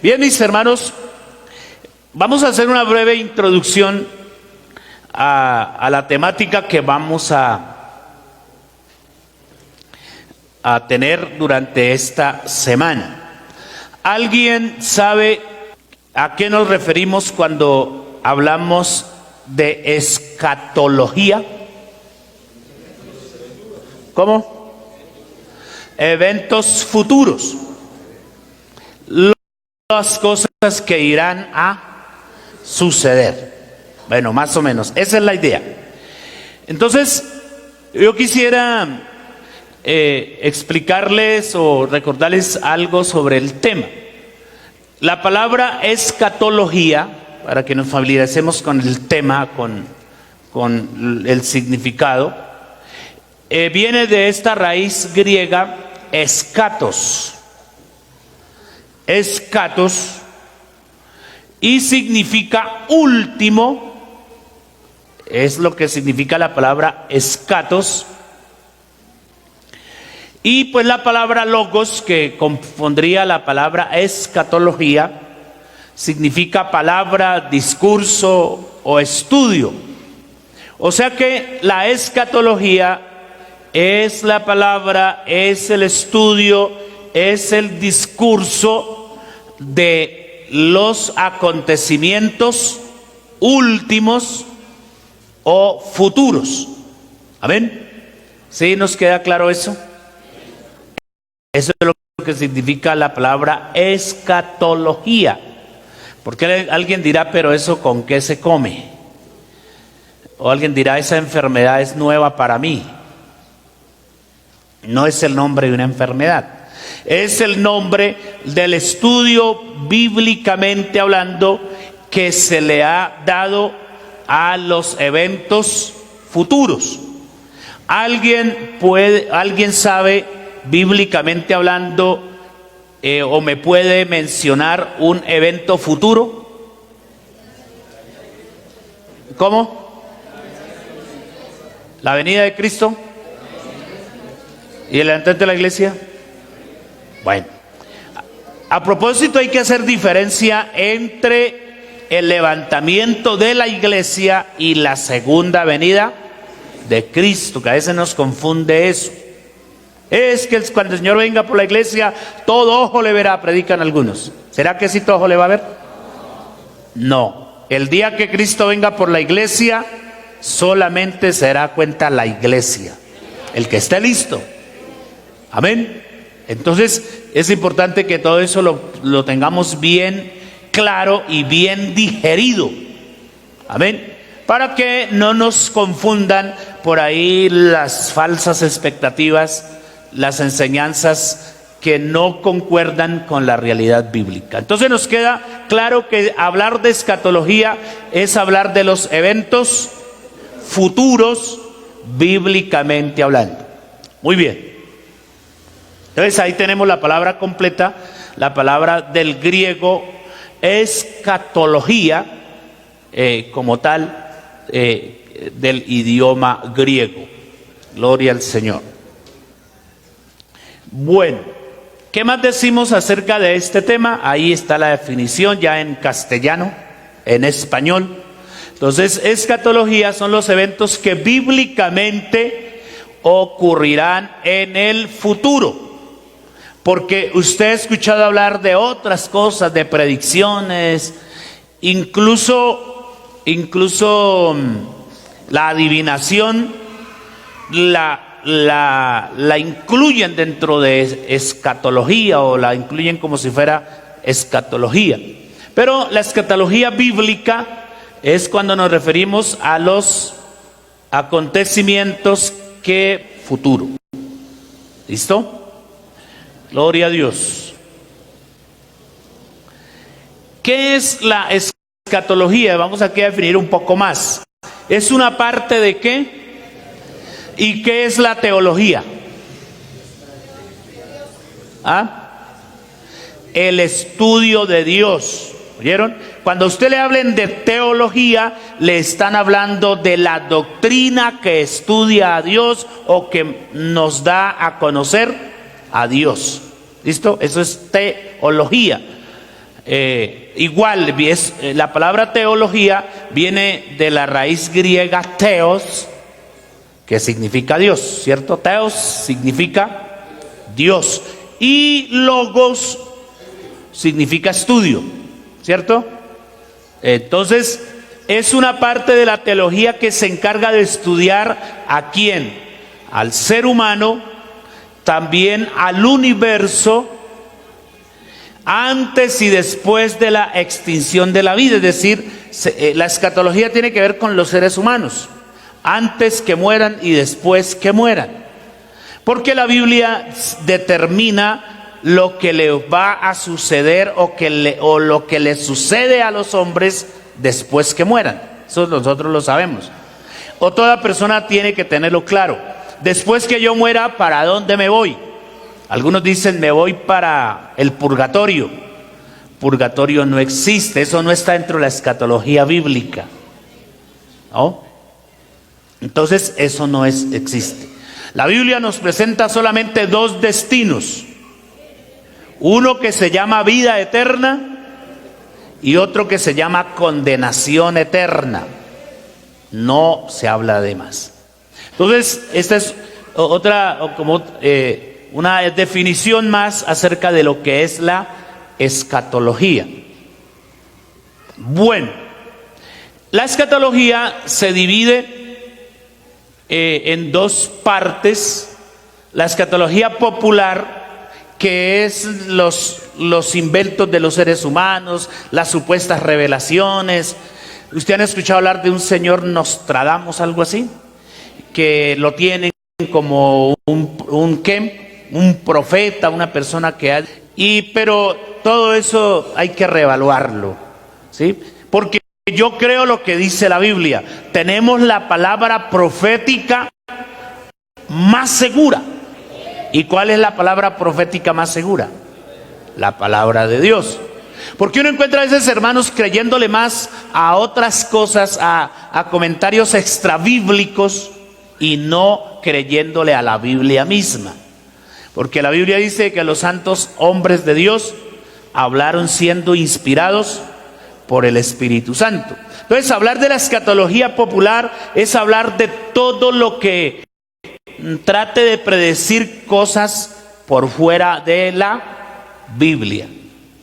Bien, mis hermanos, vamos a hacer una breve introducción a la temática que vamos a tener durante esta semana. ¿Alguien sabe a qué nos referimos cuando hablamos de escatología? ¿Cómo? Eventos futuros. Las cosas que irán a suceder. Bueno, más o menos, esa es la idea. Entonces, yo quisiera explicarles o recordarles algo sobre el tema. La palabra escatología, para que nos familiaricemos con el tema, con el significado, viene de esta raíz griega eschatos. Eschatos, y significa último, es lo que significa la palabra eschatos, y pues la palabra logos, que compondría la palabra escatología, significa palabra, discurso o estudio. O sea que la escatología es la palabra, es el estudio, es el discurso de los acontecimientos últimos o futuros. ¿Amén? ¿Sí nos queda claro eso? Eso es lo que significa la palabra escatología. Porque alguien dirá, pero eso ¿con qué se come? O alguien dirá, esa enfermedad es nueva para mí. No es el nombre de una enfermedad. Es el nombre del estudio bíblicamente hablando que se le ha dado a los eventos futuros. ¿Alguien sabe bíblicamente hablando o me puede mencionar un evento futuro? ¿Cómo? ¿La venida de Cristo? ¿Y el levantamiento de la iglesia? Bueno, a propósito hay que hacer diferencia entre el levantamiento de la iglesia y la segunda venida de Cristo, que a veces nos confunde eso. Es que cuando el Señor venga por la iglesia, todo ojo le verá, predican algunos. ¿Será que sí todo ojo le va a ver? No, el día que Cristo venga por la iglesia, solamente se dará cuenta la iglesia, el que esté listo. Amén. Entonces es importante que todo eso lo tengamos bien claro y bien digerido. Amén. Para que no nos confundan por ahí las falsas expectativas, las enseñanzas que no concuerdan con la realidad bíblica. Entonces nos queda claro que hablar de escatología es hablar de los eventos futuros bíblicamente hablando. Muy bien. Entonces ahí tenemos la palabra completa, la palabra del griego escatología, como tal, del idioma griego. Gloria al Señor. Bueno, ¿qué más decimos acerca de este tema? Ahí está la definición ya en castellano, en español. Entonces, escatología son los eventos que bíblicamente ocurrirán en el futuro. Porque usted ha escuchado hablar de otras cosas, de predicciones, incluso la adivinación la incluyen dentro de escatología o la incluyen como si fuera escatología. Pero la escatología bíblica es cuando nos referimos a los acontecimientos que futuro. ¿Listo? Gloria a Dios. ¿Qué es la escatología? Vamos aquí a definir un poco más. ¿Es una parte de qué? ¿Y qué es la teología? El estudio de Dios. ¿Oyeron? Cuando a usted le hablen de teología, le están hablando de la doctrina que estudia a Dios o que nos da a conocer a Dios. ¿Listo? Eso es teología. Igual, la palabra teología viene de la raíz griega theos, que significa Dios, ¿cierto? Theos significa Dios. Y logos significa estudio, ¿cierto? Entonces, es una parte de la teología que se encarga de estudiar ¿a quién? Al ser humano, también al universo, antes y después de la extinción de la vida. Es decir, la escatología tiene que ver con los seres humanos, antes que mueran y después que mueran. Porque la Biblia determina lo que le va a suceder o lo que le sucede a los hombres después que mueran. Eso nosotros lo sabemos. O toda persona tiene que tenerlo claro. Después que yo muera, ¿para dónde me voy? Algunos dicen, me voy para el purgatorio. Purgatorio no existe, eso no está dentro de la escatología bíblica, ¿no? Entonces, eso no existe. La Biblia nos presenta solamente dos destinos. Uno que se llama vida eterna y otro que se llama condenación eterna. No se habla de más. Entonces, esta es otra, una definición más acerca de lo que es la escatología. Bueno, la escatología se divide en dos partes. La escatología popular, que es los inventos de los seres humanos, las supuestas revelaciones. ¿Usted ha escuchado hablar de un señor Nostradamus, algo así? Que lo tienen como un profeta, una persona que ha... pero todo eso hay que reevaluarlo, ¿sí? Porque yo creo lo que dice la Biblia. Tenemos la palabra profética más segura. ¿Y cuál es la palabra profética más segura? La palabra de Dios. Porque uno encuentra a veces hermanos creyéndole más a otras cosas, a comentarios extrabíblicos, y no creyéndole a la Biblia misma. Porque la Biblia dice que los santos hombres de Dios hablaron siendo inspirados por el Espíritu Santo. Entonces, hablar de la escatología popular es hablar de todo lo que trate de predecir cosas por fuera de la Biblia.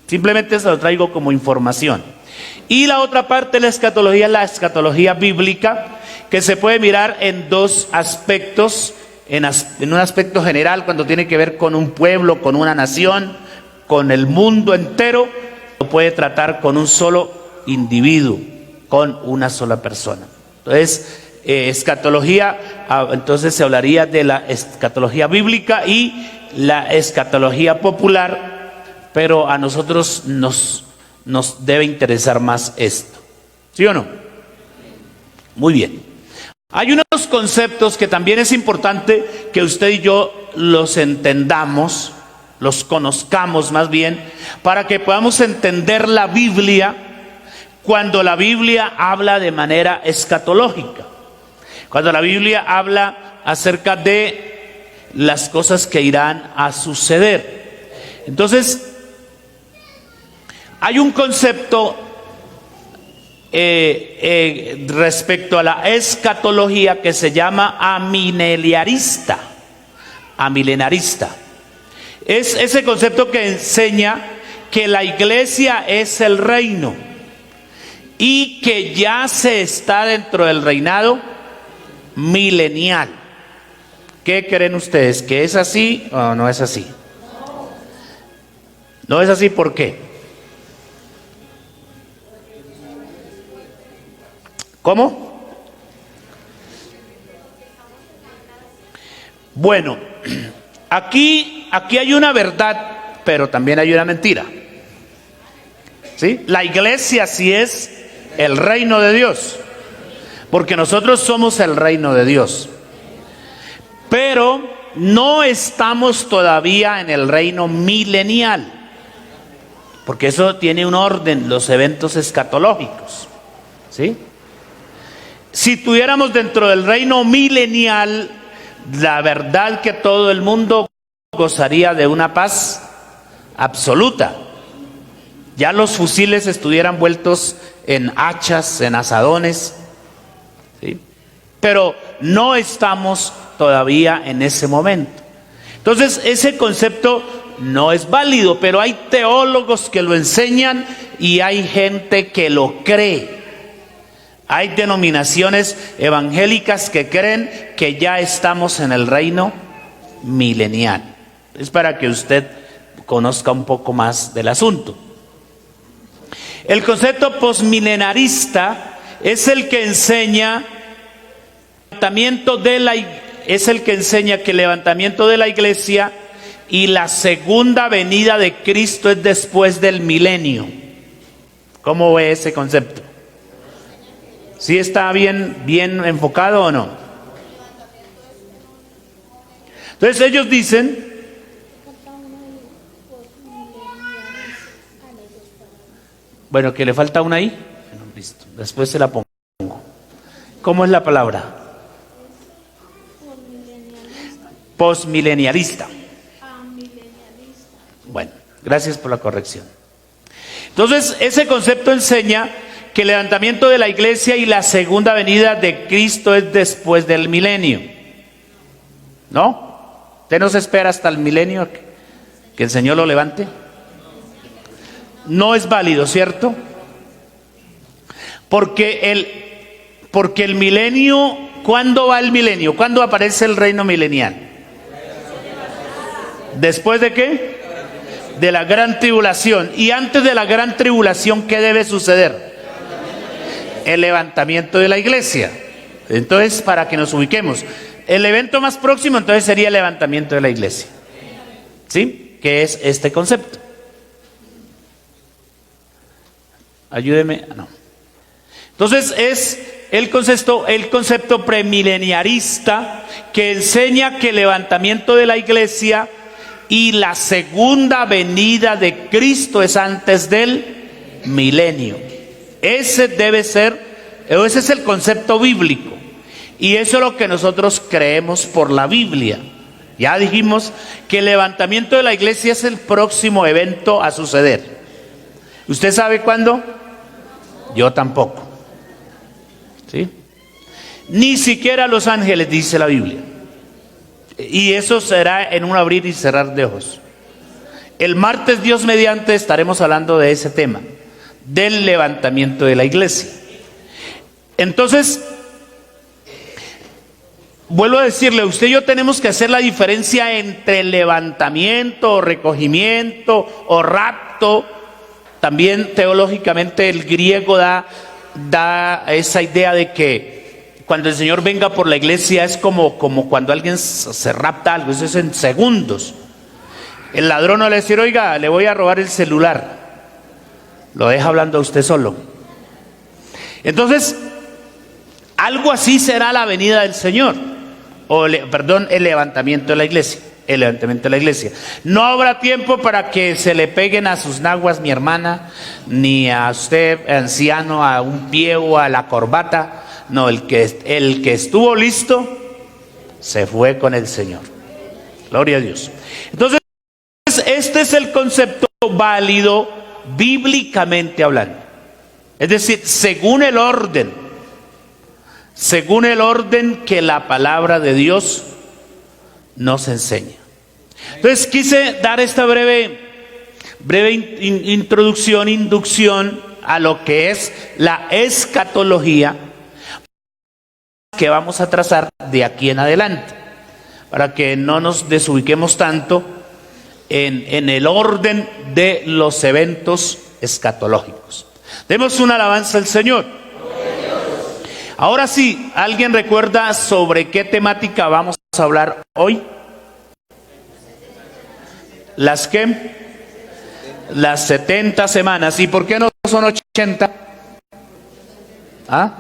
Simplemente se lo traigo como información. Y la otra parte de la escatología es la escatología bíblica, que se puede mirar en dos aspectos. En un aspecto general, cuando tiene que ver con un pueblo, con una nación, con el mundo entero, lo puede tratar con un solo individuo, con una sola persona. Entonces, escatología, entonces se hablaría de la escatología bíblica y la escatología popular, pero a nosotros nos debe interesar más esto. ¿Sí o no? Muy bien. Hay unos conceptos que también es importante que usted y yo los entendamos, los conozcamos más bien, para que podamos entender la Biblia cuando la Biblia habla de manera escatológica. Cuando la Biblia habla acerca de las cosas que irán a suceder. Entonces, hay un concepto respecto a la escatología que se llama amilenarista. Amilenarista. Es ese concepto que enseña que la iglesia es el reino y que ya se está dentro del reinado milenial. ¿Qué creen ustedes? ¿Que es así o no es así? No es así, ¿por qué? ¿Cómo? Bueno, aquí hay una verdad, pero también hay una mentira. ¿Sí? La iglesia sí es el reino de Dios, porque nosotros somos el reino de Dios. Pero no estamos todavía en el reino milenial, porque eso tiene un orden, los eventos escatológicos. ¿Sí? Si estuviéramos dentro del reino milenial, la verdad que todo el mundo gozaría de una paz absoluta. Ya los fusiles estuvieran vueltos en hachas, en azadones, ¿sí? Pero no estamos todavía en ese momento. Entonces, ese concepto no es válido, pero hay teólogos que lo enseñan y hay gente que lo cree. Hay denominaciones evangélicas que creen que ya estamos en el reino milenial. Es para que usted conozca un poco más del asunto. El concepto posmilenarista es el que enseña que el levantamiento de la iglesia y la segunda venida de Cristo es después del milenio. ¿Cómo ve ese concepto? ¿Sí está bien enfocado o no? Entonces ellos dicen, bueno, que le falta una ahí. Bueno, listo. Después se la pongo. ¿Cómo es la palabra? Posmilenialista. Bueno, gracias por la corrección. Entonces, ese concepto enseña que el levantamiento de la iglesia y la segunda venida de Cristo es después del milenio. ¿No? ¿Usted no se espera hasta el milenio que el Señor lo levante? No es válido, ¿cierto? Porque el milenio, ¿cuándo va el milenio? ¿Cuándo aparece el reino milenial? ¿Después de qué? De la gran tribulación. Y antes de la gran tribulación, ¿qué debe suceder? El levantamiento de la iglesia. Entonces, para que nos ubiquemos, el evento más próximo entonces sería el levantamiento de la iglesia. ¿Sí? Que es este concepto. Ayúdeme. No. Entonces es el concepto premileniarista que enseña que el levantamiento de la iglesia y la segunda venida de Cristo es antes del milenio. Ese es el concepto bíblico. Y eso es lo que nosotros creemos por la Biblia. Ya dijimos que el levantamiento de la iglesia es el próximo evento a suceder. ¿Usted sabe cuándo? Yo tampoco. ¿Sí? Ni siquiera los ángeles, dice la Biblia. Y eso será en un abrir y cerrar de ojos. El martes, Dios mediante, estaremos hablando de ese tema, del levantamiento de la iglesia. Entonces, vuelvo a decirle, usted y yo tenemos que hacer la diferencia entre levantamiento, o recogimiento, o rapto. También teológicamente el griego da esa idea de que cuando el Señor venga por la iglesia es como cuando alguien se rapta algo, eso es en segundos. El ladrón no le dice, oiga, le voy a robar el celular. Lo deja hablando a usted solo. Entonces, algo así será la venida del Señor, el levantamiento de la iglesia. El levantamiento de la iglesia. No habrá tiempo para que se le peguen a sus naguas, mi hermana, ni a usted, anciano, a un pie o a la corbata. No, el que estuvo listo se fue con el Señor. Gloria a Dios. Entonces, este es el concepto válido bíblicamente hablando. Es decir, según el orden que la palabra de Dios nos enseña. Entonces quise dar esta breve inducción a lo que es la escatología que vamos a trazar de aquí en adelante, para que no nos desubiquemos tanto en el orden de los eventos escatológicos. Demos una alabanza al Señor. Ahora sí, ¿alguien recuerda sobre qué temática vamos a hablar hoy? ¿Las qué? Las 70 semanas. ¿Y por qué no son 80? ¿Ah?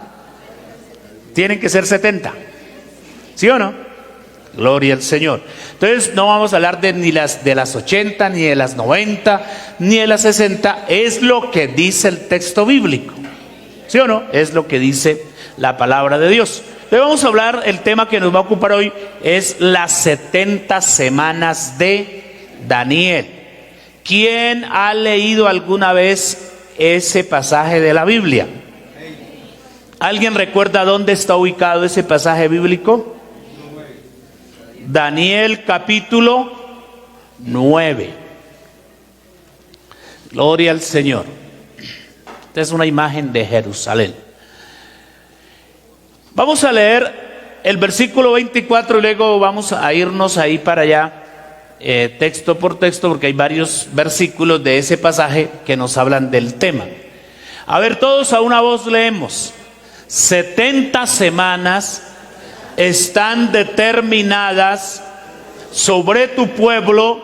Tienen que ser 70. ¿Sí o no? Gloria al Señor. Entonces no vamos a hablar ni de las 80, ni de las 90, ni de las 60. Es lo que dice el texto bíblico. ¿Sí o no? Es lo que dice la palabra de Dios. Le vamos a hablar, el tema que nos va a ocupar hoy es las 70 semanas de Daniel. ¿Quién ha leído alguna vez ese pasaje de la Biblia? ¿Alguien recuerda dónde está ubicado ese pasaje bíblico? Daniel capítulo 9. Gloria al Señor. Esta es una imagen de Jerusalén. Vamos a leer el versículo 24 y luego vamos a irnos ahí para allá, texto por texto, porque hay varios versículos de ese pasaje que nos hablan del tema. A ver, todos a una voz leemos. 70 semanas están determinadas sobre tu pueblo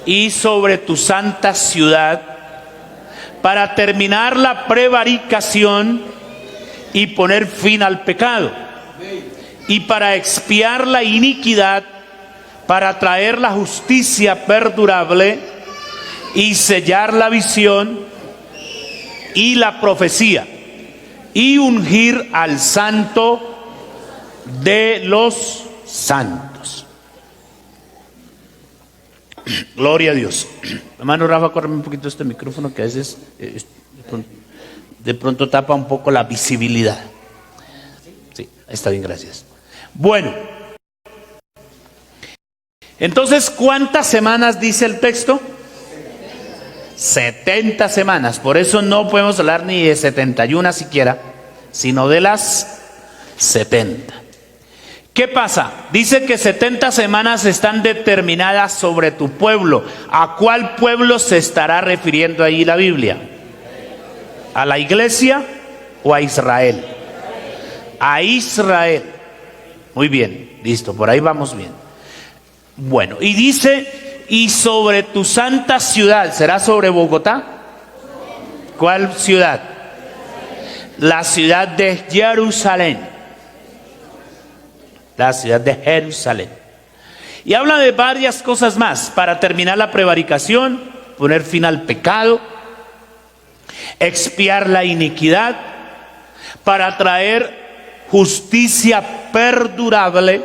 y sobre tu santa ciudad para terminar la prevaricación y poner fin al pecado, y para expiar la iniquidad, para traer la justicia perdurable y sellar la visión y la profecía, y ungir al santo de los santos. Gloria a Dios. Hermano Rafa, córreme un poquito este micrófono que a veces de pronto tapa un poco la visibilidad. Sí, está bien, gracias. Bueno, entonces, ¿cuántas semanas dice el texto? 70 semanas. Por eso no podemos hablar ni de 71 siquiera, sino de las 70. ¿Qué pasa? Dice que 70 semanas están determinadas sobre tu pueblo. ¿A cuál pueblo se estará refiriendo ahí la Biblia? ¿A la iglesia o a Israel? A Israel. Muy bien, listo, por ahí vamos bien. Bueno, y dice, y sobre tu santa ciudad, ¿será sobre Bogotá? ¿Cuál ciudad? La ciudad de Jerusalén. La ciudad de Jerusalén. Y habla de varias cosas más, para terminar la prevaricación, poner fin al pecado, expiar la iniquidad, para traer justicia perdurable.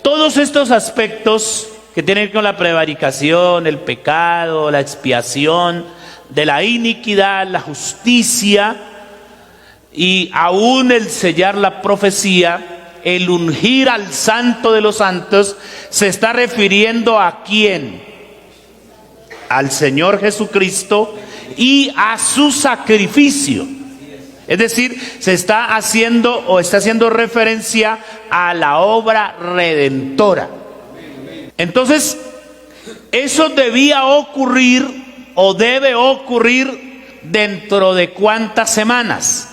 Todos estos aspectos que tienen que ver con la prevaricación, el pecado, la expiación de la iniquidad, la justicia y aún el sellar la profecía, el ungir al santo de los santos, se está refiriendo ¿a quién? Al Señor Jesucristo y a su sacrificio. Es decir, se está haciendo o está haciendo referencia a la obra redentora. Entonces, eso debía ocurrir o debe ocurrir dentro de ¿cuántas semanas?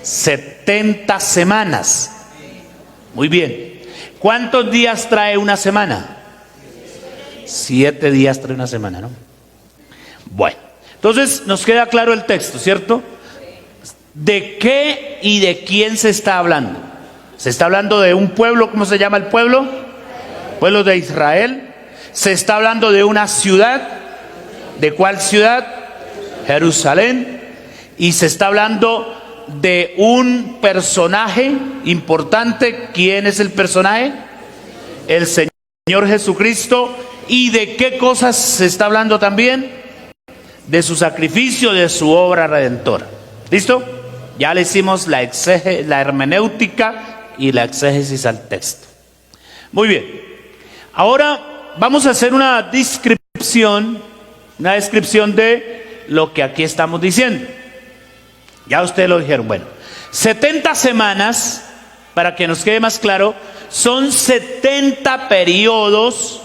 70 semanas. Muy bien. ¿Cuántos días trae una semana? 7 días trae una semana, ¿no? Bueno, entonces nos queda claro el texto, ¿cierto? ¿De qué y de quién se está hablando? Se está hablando de un pueblo. ¿Cómo se llama el pueblo? Pueblo de Israel. Se está hablando de una ciudad. ¿De cuál ciudad? Jerusalén. Y se está hablando de un personaje importante. ¿Quién es el personaje? El Señor Jesucristo. ¿Y de qué cosas se está hablando también? De su sacrificio, de su obra redentora. ¿Listo? Ya le hicimos la hermenéutica y la exégesis al texto. Muy bien. Ahora vamos a hacer una descripción de lo que aquí estamos diciendo. Ya ustedes lo dijeron. Bueno, 70 semanas, para que nos quede más claro, son 70 periodos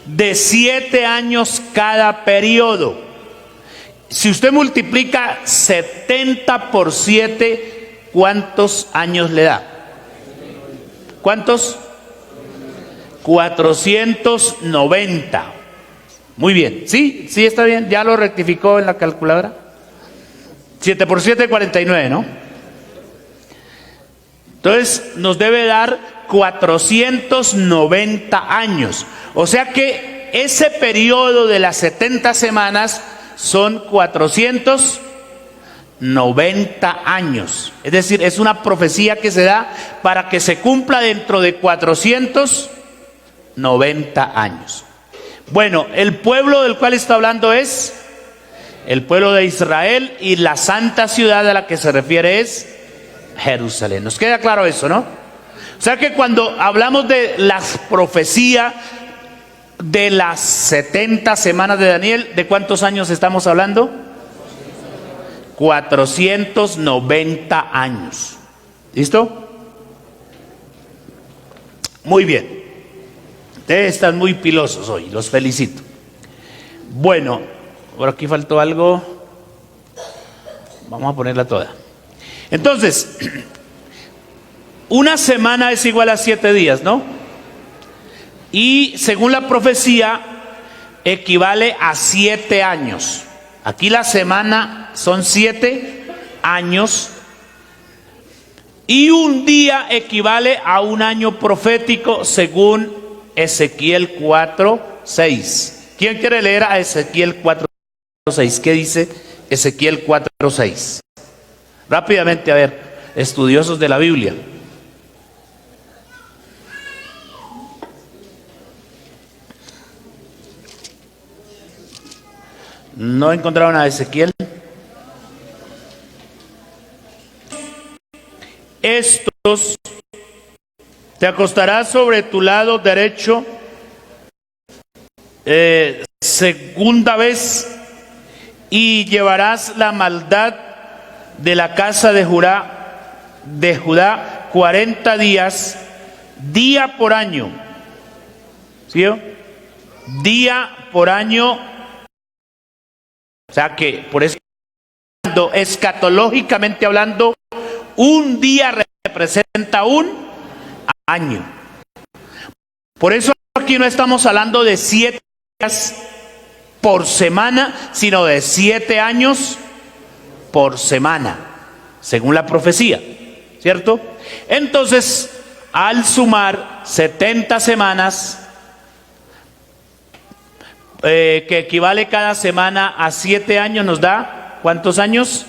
de 7 años cada periodo. Si usted multiplica 70 por 7, ¿cuántos años le da? ¿Cuántos? 490. Muy bien. ¿Sí? ¿Sí está bien? ¿Ya lo rectificó en la calculadora? 7 por 7, 49, ¿no? Entonces nos debe dar 490 años. O sea que ese periodo de las 70 semanas son 490 años. Es decir, es una profecía que se da para que se cumpla dentro de 490 años. Bueno, el pueblo del cual está hablando es el pueblo de Israel, y la santa ciudad a la que se refiere es Jerusalén. ¿Nos queda claro eso, no? O sea que cuando hablamos de la profecía de las 70 semanas de Daniel, ¿de cuántos años estamos hablando? 490 años. ¿Listo? Muy bien. Ustedes están muy pilosos hoy, los felicito. Bueno, por aquí faltó algo. Vamos a ponerla toda. Entonces, una semana es igual a 7 días, ¿no? Y según la profecía, equivale a 7 años. Aquí la semana son 7 años. Y un día equivale a un año profético según Ezequiel 4:6. ¿Quién quiere leer a Ezequiel 4:6? ¿Qué dice Ezequiel 4:6? Rápidamente, a ver, estudiosos de la Biblia. ¿No encontraron a Ezequiel? Estos, te acostarás sobre tu lado derecho, segunda vez, y llevarás la maldad de la casa de Judá 40 días, día por año. ¿Sí? Día por año. O sea que por eso, escatológicamente hablando, un día representa un año. Por eso aquí no estamos hablando de 7 días por semana, sino de 7 años por semana, según la profecía, ¿cierto? Entonces, al sumar 70 semanas, que equivale cada semana a 7 años, nos da, ¿cuántos años?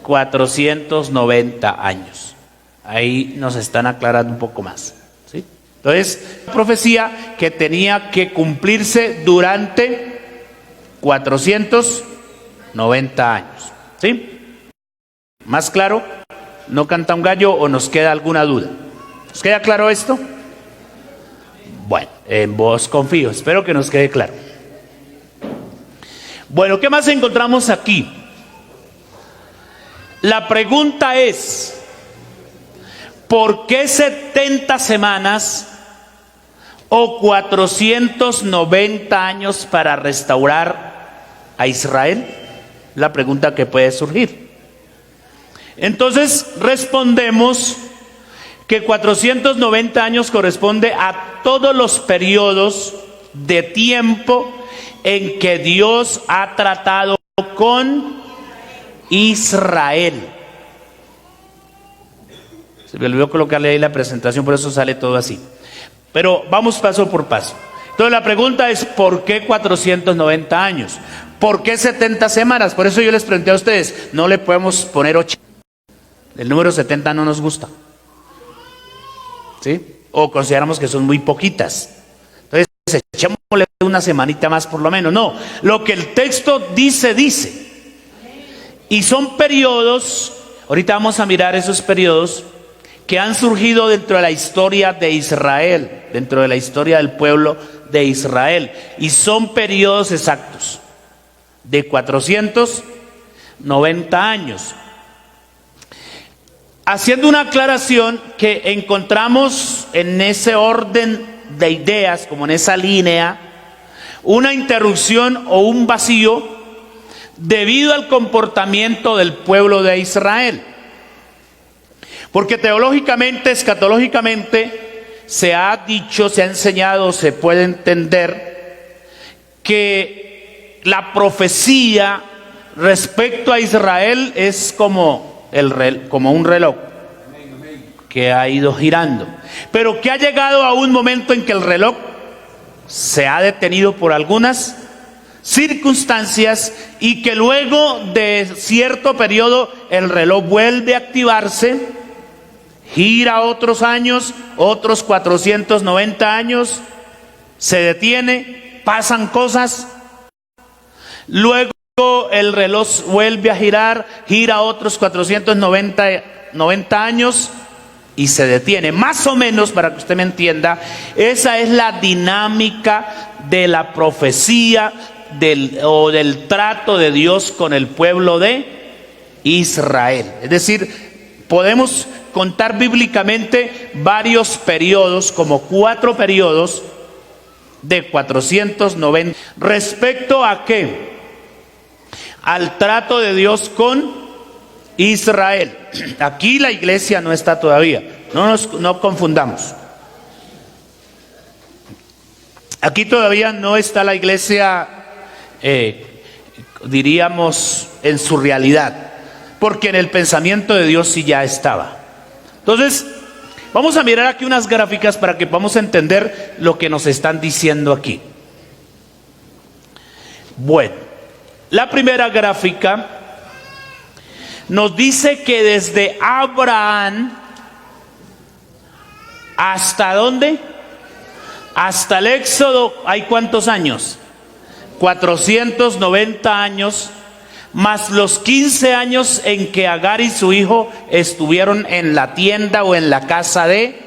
490 años. Ahí nos están aclarando un poco más, ¿sí? Entonces, profecía que tenía que cumplirse durante 490 años, ¿sí? ¿Más claro? ¿No canta un gallo o nos queda alguna duda? ¿Nos queda claro esto? Bueno, en vos confío, espero que nos quede claro. Bueno, ¿qué más encontramos aquí? La pregunta es, ¿por qué 70 semanas o 490 años para restaurar a Israel? La pregunta que puede surgir. Entonces respondemos que 490 años corresponde a todos los periodos de tiempo en que Dios ha tratado con Israel. Se me olvidó colocarle ahí la presentación, por eso sale todo así. Pero vamos paso por paso. Entonces la pregunta es, ¿por qué 490 años? ¿Por qué 70 semanas? Por eso yo les pregunté a ustedes, no le podemos poner 80. El número 70 no nos gusta, ¿sí? O consideramos que son muy poquitas. Entonces, echémosle una semanita más por lo menos. No, lo que el texto dice. Y son periodos, ahorita vamos a mirar esos periodos que han surgido dentro de la historia de Israel, dentro de la historia del pueblo de Israel. Y son periodos exactos de 490 años. Haciendo una aclaración que encontramos en ese orden de ideas, como en esa línea, una interrupción o un vacío debido al comportamiento del pueblo de Israel. Porque teológicamente, escatológicamente, se ha dicho, se ha enseñado, se puede entender que la profecía respecto a Israel es como un reloj que ha ido girando, pero que ha llegado a un momento en que el reloj se ha detenido por algunas circunstancias y que luego de cierto periodo el reloj vuelve a activarse, gira otros años, otros 490 años, se detiene pasan cosas, luego el reloj vuelve a girar, gira otros 490 años y se detiene. Más o menos, para que usted me entienda, esa es la dinámica de la profecía del trato de Dios con el pueblo de Israel. Es decir, podemos contar bíblicamente varios periodos, como 4 periodos de 490. ¿Respecto a qué? Al trato de Dios con Israel. Aquí la iglesia no está todavía, no confundamos. Aquí todavía no está la iglesia, diríamos, en su realidad, porque en el pensamiento de Dios sí ya estaba. Entonces, vamos a mirar aquí unas gráficas para que podamos entender lo que nos están diciendo aquí. Bueno, la primera gráfica nos dice que desde Abraham, ¿hasta dónde? Hasta el Éxodo, ¿hay cuántos años? 490 años, más los 15 años en que Agar y su hijo estuvieron en la tienda o en la casa de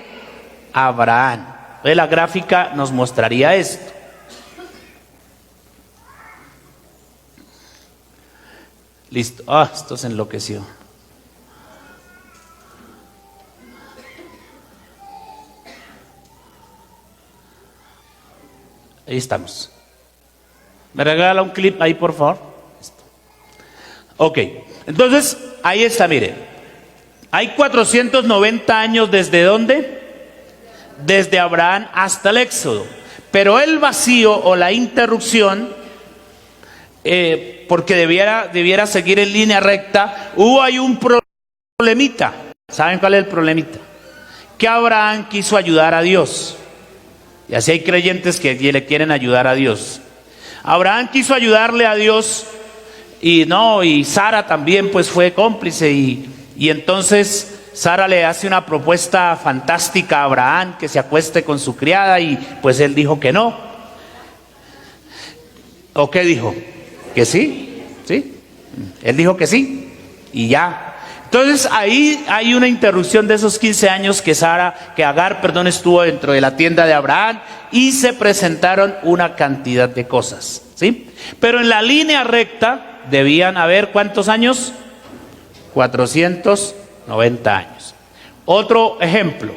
Abraham. Entonces la gráfica nos mostraría esto. Listo. Esto se enloqueció. Ahí estamos. ¿Me regala un clip ahí, por favor? Ok, entonces, ahí está, mire. Hay 490 años ¿desde dónde? Desde Abraham hasta el Éxodo. Pero el vacío o la interrupción, porque debiera seguir en línea recta, hubo ahí un problemita. ¿Saben cuál es el problemita? Que Abraham quiso ayudar a Dios. Y así hay creyentes que le quieren ayudar a Dios. Abraham quiso ayudarle a Dios y Sara también pues fue cómplice y entonces Sara le hace una propuesta fantástica a Abraham, que se acueste con su criada, y pues él dijo que no. ¿O qué dijo? Que sí, ¿sí? Él dijo que sí y ya. Entonces ahí hay una interrupción de esos 15 años que Agar estuvo dentro de la tienda de Abraham, y se presentaron una cantidad de cosas, ¿sí? Pero en la línea recta debían haber ¿cuántos años? 490 años. Otro ejemplo.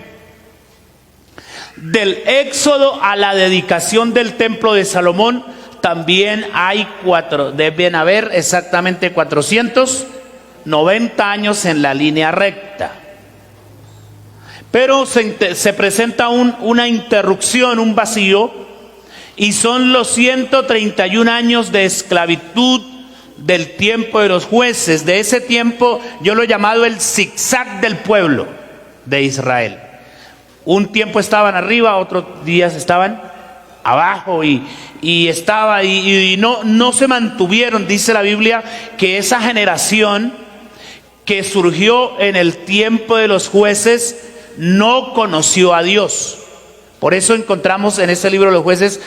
Del Éxodo a la dedicación del templo de Salomón también deben haber exactamente 490 años en la línea recta. Pero se presenta una interrupción, un vacío, y son los 131 años de esclavitud del tiempo de los jueces. De ese tiempo yo lo he llamado el zigzag del pueblo de Israel. Un tiempo estaban arriba, otros días estaban abajo, y no se mantuvieron. Dice la Biblia que esa generación que surgió en el tiempo de los jueces no conoció a Dios. Por eso encontramos en ese libro de los jueces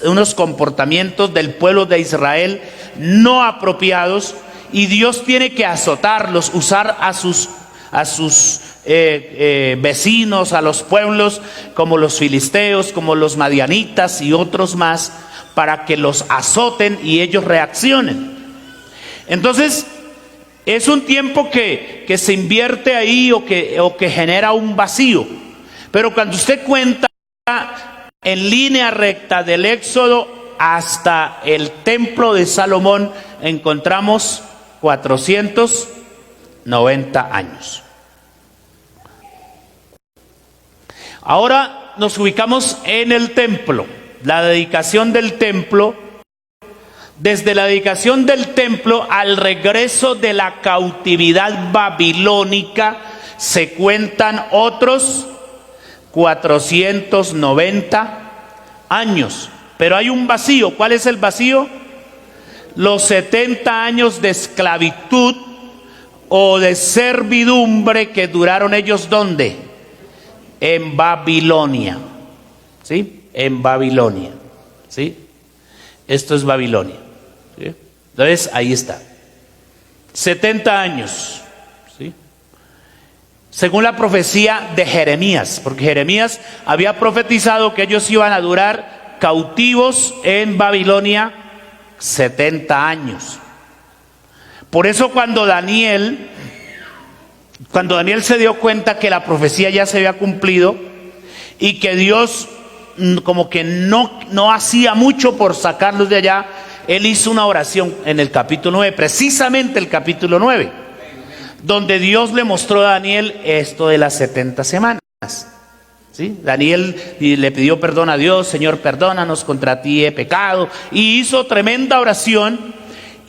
unos comportamientos del pueblo de Israel no apropiados, y Dios tiene que azotarlos, usar a sus vecinos, a los pueblos como los filisteos, como los madianitas y otros más, para que los azoten y ellos reaccionen. Entonces es un tiempo que se invierte ahí, o que genera un vacío. Pero cuando usted cuenta en línea recta del Éxodo hasta el templo de Salomón, encontramos 490 años. Ahora nos ubicamos en el templo, la dedicación del templo. Desde la dedicación del templo al regreso de la cautividad babilónica se cuentan otros 490 años. Pero hay un vacío. ¿Cuál es el vacío? Los 70 años de esclavitud o de servidumbre que duraron ellos, ¿dónde? En Babilonia. ¿Sí? En Babilonia. ¿Sí? Esto es Babilonia. ¿Sí? Entonces, ahí está. 70 años. ¿Sí? Según la profecía de Jeremías, porque Jeremías había profetizado que ellos iban a durar cautivos en Babilonia 70 años. Por eso cuando Daniel se dio cuenta que la profecía ya se había cumplido y que Dios como que no hacía mucho por sacarlos de allá, él hizo una oración en el capítulo 9, precisamente el capítulo 9, donde Dios le mostró a Daniel esto de las 70 semanas. ¿Sí? Daniel le pidió perdón a Dios: Señor, perdónanos, contra ti he pecado, y hizo tremenda oración.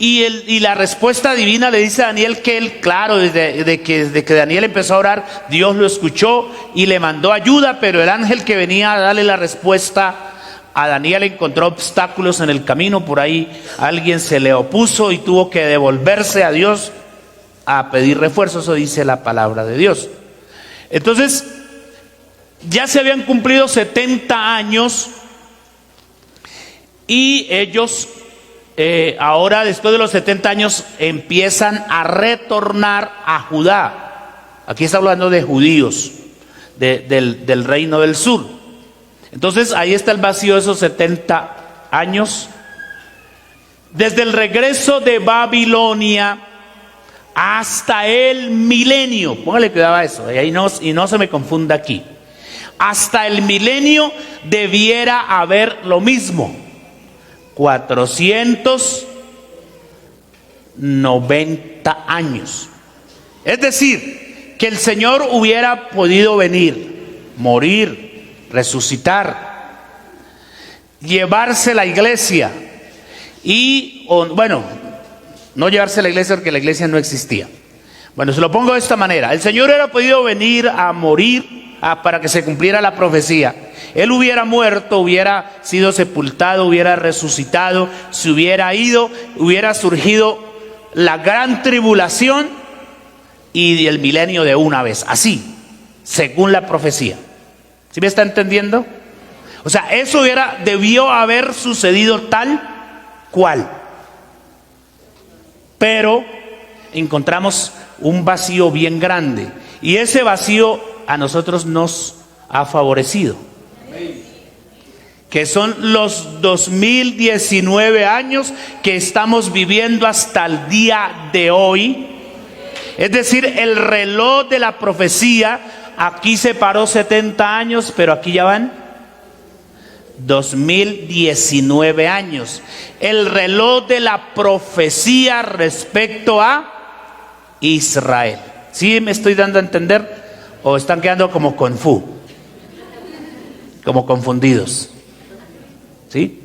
Y la respuesta divina le dice a Daniel que él, claro, desde que Daniel empezó a orar, Dios lo escuchó y le mandó ayuda, pero el ángel que venía a darle la respuesta a Daniel encontró obstáculos en el camino. Por ahí alguien se le opuso y tuvo que devolverse a Dios a pedir refuerzo. Eso dice la palabra de Dios. Entonces, ya se habían cumplido 70 años y ellos ahora, después de los 70 años, empiezan a retornar a Judá. Aquí está hablando de judíos del reino del sur. Entonces ahí está el vacío de esos 70 años. Desde el regreso de Babilonia hasta el milenio, póngale cuidado a eso, y no se me confunda aquí. Hasta el milenio debiera haber lo mismo: 490 años. Es decir, que el Señor hubiera podido venir, morir, resucitar, llevarse la iglesia no llevarse la iglesia porque la iglesia no existía. Bueno, se lo pongo de esta manera: el Señor hubiera podido venir a morir para que se cumpliera la profecía. Él hubiera muerto, hubiera sido sepultado, hubiera resucitado, se hubiera ido, hubiera surgido la gran tribulación y el milenio de una vez, así, según la profecía. ¿Sí me está entendiendo? O sea, eso debió haber sucedido tal cual. Pero encontramos un vacío bien grande, y ese vacío a nosotros nos ha favorecido, que son los 2019 años que estamos viviendo hasta el día de hoy. Es decir, el reloj de la profecía aquí se paró 70 años, pero aquí ya van 2019 años. El reloj de la profecía respecto a Israel. ¿Sí me estoy dando a entender? ¿O están quedando como confundidos? ¿Sí?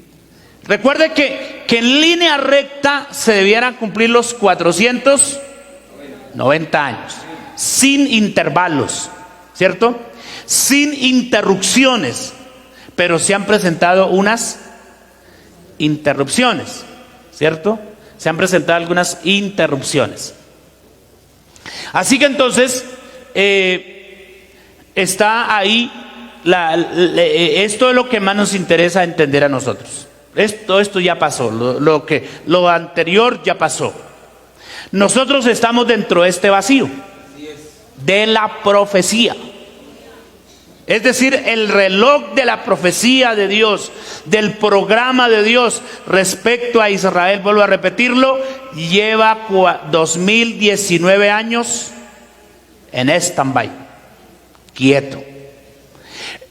Recuerde que en línea recta se debieran cumplir los 490 años, sin intervalos, ¿cierto? Sin interrupciones, pero se han presentado unas interrupciones, ¿cierto? Se han presentado algunas interrupciones. Así que entonces está ahí esto es lo que más nos interesa entender a nosotros. Esto ya pasó, lo anterior ya pasó. Nosotros estamos dentro de este vacío de la profecía. Es decir, el reloj de la profecía de Dios, del programa de Dios respecto a Israel, vuelvo a repetirlo, lleva 2019 años en stand-by, quieto.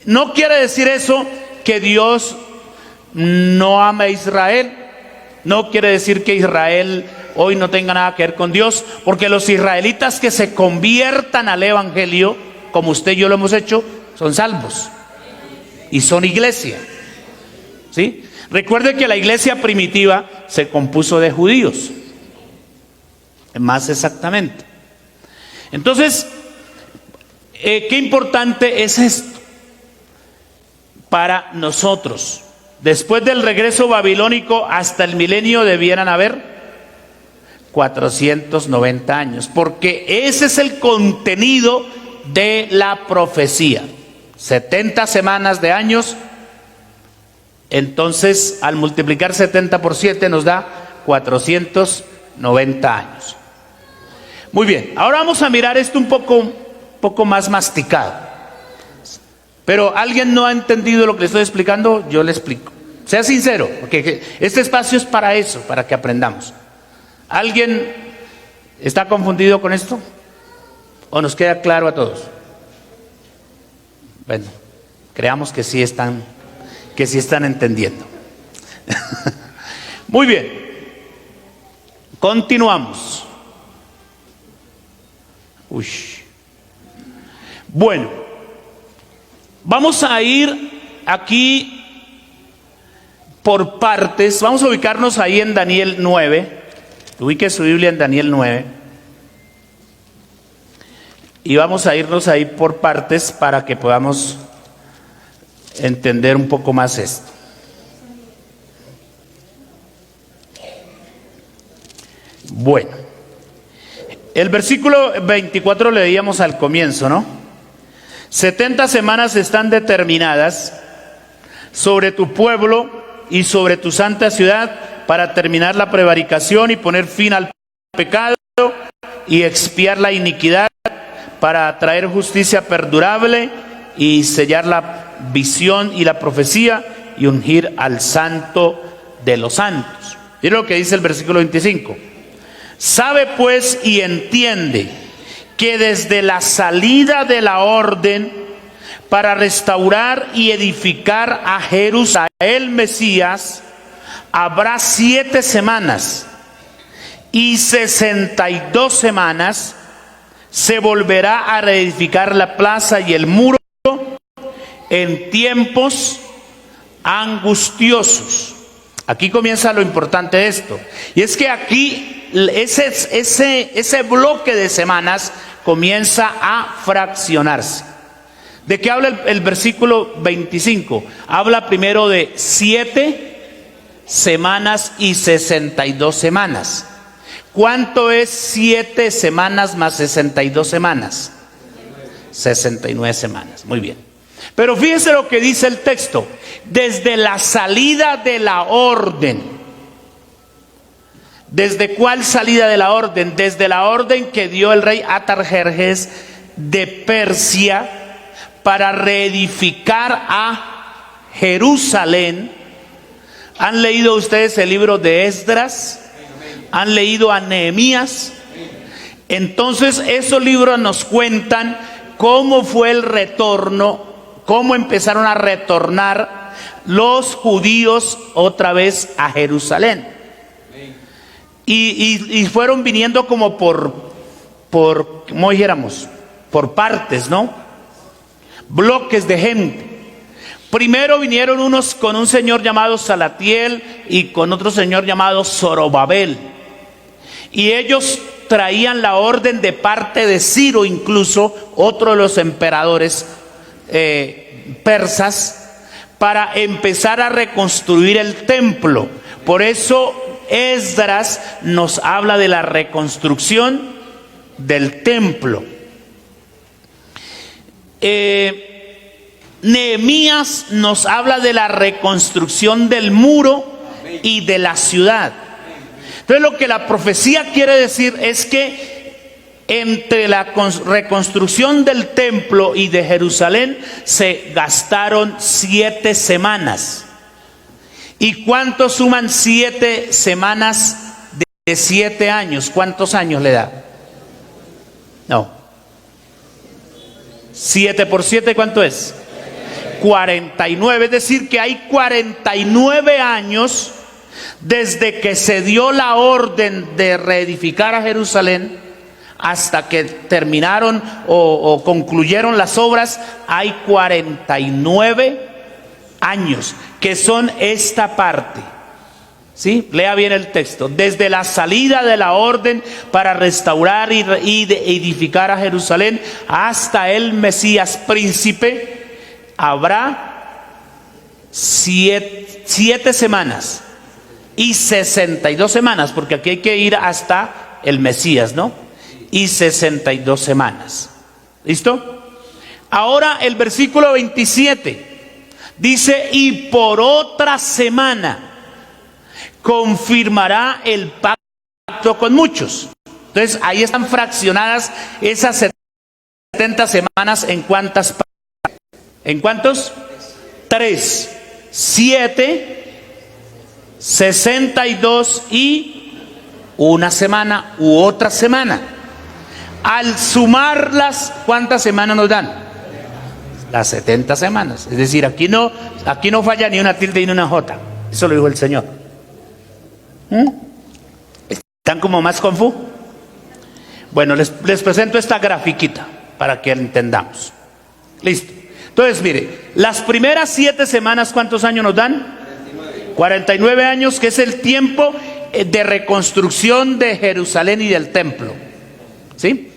No quiere decir eso que Dios no ama a Israel. No quiere decir que Israel hoy no tenga nada que ver con Dios, porque los israelitas que se conviertan al evangelio, como usted y yo lo hemos hecho, son salvos y son iglesia. ¿Sí? Recuerde que la iglesia primitiva se compuso de judíos, más exactamente. Entonces, qué importante es esto para nosotros. Después del regreso babilónico hasta el milenio debieran haber 490 años, porque ese es el contenido de la profecía. 70 semanas de años Entonces, al multiplicar 70 por 7 nos da 490 años. Muy bien, ahora vamos a mirar esto un poco más masticado. Pero ¿alguien no ha entendido lo que le estoy explicando? Yo le explico. Sea sincero, porque este espacio es para eso, para que aprendamos. ¿Alguien está confundido con esto? ¿O nos queda claro a todos? Bueno, creamos que sí están entendiendo. Muy bien. Continuamos. Bueno, vamos a ir aquí por partes. Vamos a ubicarnos ahí en Daniel 9. Ubique su Biblia en Daniel 9. Y vamos a irnos ahí por partes para que podamos entender un poco más esto. Bueno, el versículo 24 leíamos al comienzo, ¿no? 70 semanas están determinadas sobre tu pueblo y sobre tu santa ciudad para terminar la prevaricación y poner fin al pecado y expiar la iniquidad, para traer justicia perdurable y sellar la visión y la profecía y ungir al santo de los santos. Miren lo que dice el versículo 25. Sabe pues y entiende que desde la salida de la orden para restaurar y edificar a Jerusalén, Mesías, habrá 7 semanas y 62 semanas. Se volverá a reedificar la plaza y el muro en tiempos angustiosos. Aquí comienza lo importante de esto. Y es que aquí ese bloque de semanas comienza a fraccionarse. ¿De qué habla el versículo 25? Habla primero de 7 semanas y 62 semanas. ¿Cuánto es 7 semanas más 62 semanas? 69 semanas, muy bien. Pero fíjense lo que dice el texto. Desde la salida de la orden. ¿Desde cuál salida de la orden? Desde la orden que dio el rey Atarjerjes de Persia para reedificar a Jerusalén. ¿Han leído ustedes el libro de Esdras? ¿Han leído a Nehemías? Entonces esos libros nos cuentan cómo fue el retorno, cómo empezaron a retornar los judíos otra vez a Jerusalén. Y fueron viniendo como ¿cómo dijéramos? Por partes, ¿no? Bloques de gente. Primero vinieron unos con un señor llamado Salatiel y con otro señor llamado Zorobabel. Y ellos traían la orden de parte de Ciro, incluso otro de los emperadores persas, para empezar a reconstruir el templo. Por eso Esdras nos habla de la reconstrucción del templo. Nehemías nos habla de la reconstrucción del muro y de la ciudad. Entonces lo que la profecía quiere decir es que entre la reconstrucción del templo y de Jerusalén se gastaron 7 semanas. ¿Y cuánto suman 7 semanas de 7 años? ¿Cuántos años le da? No. 7 por 7, ¿cuánto es? 49, es decir que hay 49 años desde que se dio la orden de reedificar a Jerusalén hasta que terminaron o concluyeron las obras. Hay 49 años que son esta parte. ¿Sí? Lea bien el texto. Desde la salida de la orden para restaurar y edificar a Jerusalén hasta el Mesías príncipe, habrá 7 semanas y 62 semanas, porque aquí hay que ir hasta el Mesías, ¿no? Y 62 semanas. ¿Listo? Ahora el versículo 27 Dice, y por otra semana confirmará el pacto con muchos. Entonces ahí están fraccionadas esas 70 semanas. ¿En cuántas partes? ¿En cuántos? 3, 7, 62 y una semana u otra semana. Al sumarlas, ¿cuántas semanas nos dan? Las 70 semanas. Es decir, aquí no falla ni una tilde ni una jota. Eso lo dijo el Señor. ¿Están como más confusos? Bueno, les presento esta grafiquita para que entendamos. Listo. Entonces, mire, las primeras 7 semanas, ¿cuántos años nos dan? 49 años, que es el tiempo de reconstrucción de Jerusalén y del templo. ¿Sí?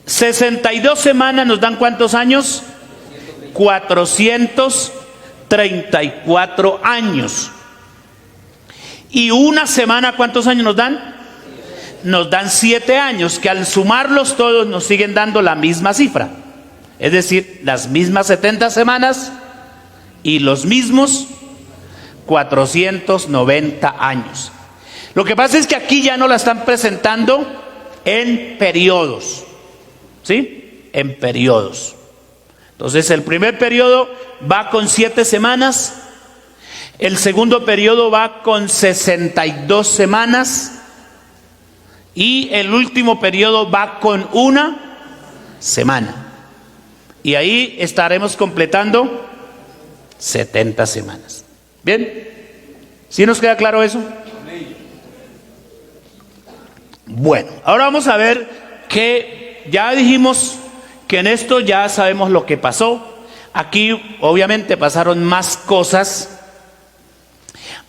62 semanas nos dan ¿cuántos años? 434 años. Y una semana, ¿cuántos años nos dan? Nos dan 7 años, que al sumarlos todos nos siguen dando la misma cifra. Es decir, las mismas 70 semanas y los mismos 490 años. Lo que pasa es que aquí ya no la están presentando en periodos. ¿Sí? En periodos. Entonces el primer periodo va con 7 semanas. El segundo periodo va con 62 semanas. Y el último periodo va con una semana. Y ahí estaremos completando 70 semanas. ¿Bien? ¿Sí nos queda claro eso? Bueno, ahora vamos a ver que ya dijimos que en esto ya sabemos lo que pasó. Aquí obviamente pasaron más cosas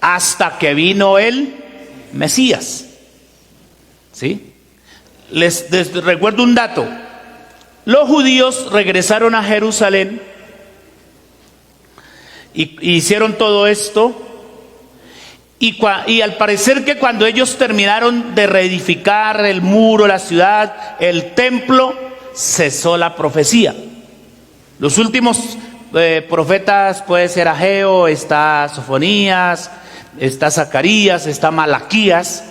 hasta que vino el Mesías. ¿Sí? Les recuerdo un dato. Los judíos regresaron a Jerusalén y hicieron todo esto. Y al parecer que cuando ellos terminaron de reedificar el muro, la ciudad, el templo, cesó la profecía. Los últimos profetas puede ser Ageo, está Sofonías, está Zacarías, está Malaquías.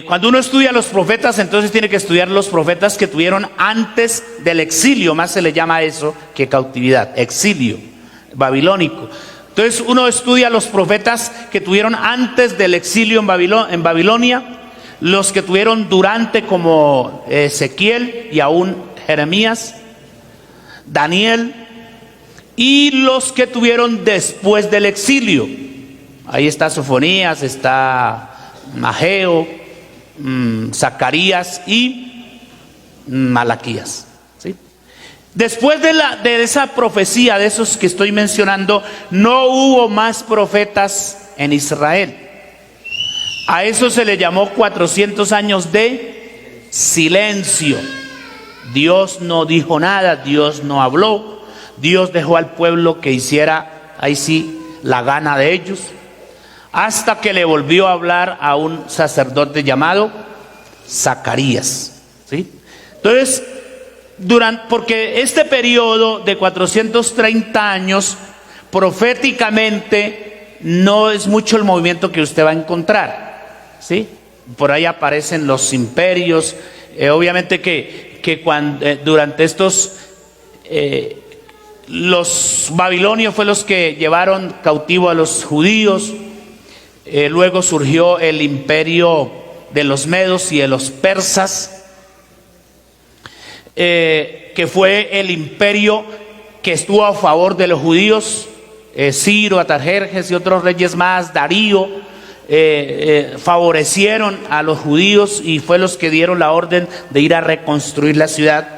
Cuando uno estudia los profetas, entonces tiene que estudiar los profetas que tuvieron antes del exilio, más se le llama eso que cautividad, exilio babilónico. Entonces uno estudia los profetas que tuvieron antes del exilio en Babilonia, los que tuvieron durante, como Ezequiel y aún Jeremías, Daniel, y los que tuvieron después del exilio. Ahí está Sofonías, está Ageo, Zacarías y Malaquías. ¿Sí? Después de esa profecía, de esos que estoy mencionando, no hubo más profetas en Israel. A eso se le llamó 400 años de silencio. Dios no dijo nada, Dios no habló, Dios dejó al pueblo que hiciera, ahí sí, la gana de ellos, hasta que le volvió a hablar a un sacerdote llamado Zacarías. ¿Sí? Entonces, porque este periodo de 430 años, proféticamente, no es mucho el movimiento que usted va a encontrar. ¿Sí? Por ahí aparecen los imperios, obviamente que durante estos, los babilonios fue los que llevaron cautivo a los judíos. Luego surgió el imperio de los medos y de los persas, que fue el imperio que estuvo a favor de los judíos. Ciro, Artajerjes y otros reyes más, Darío, favorecieron a los judíos y fue los que dieron la orden de ir a reconstruir la ciudad.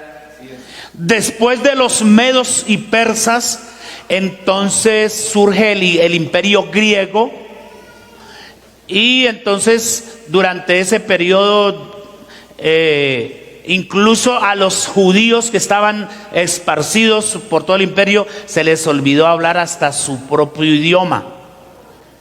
Después de los medos y persas, entonces surge el imperio griego. Y entonces durante ese periodo incluso a los judíos que estaban esparcidos por todo el imperio se les olvidó hablar hasta su propio idioma.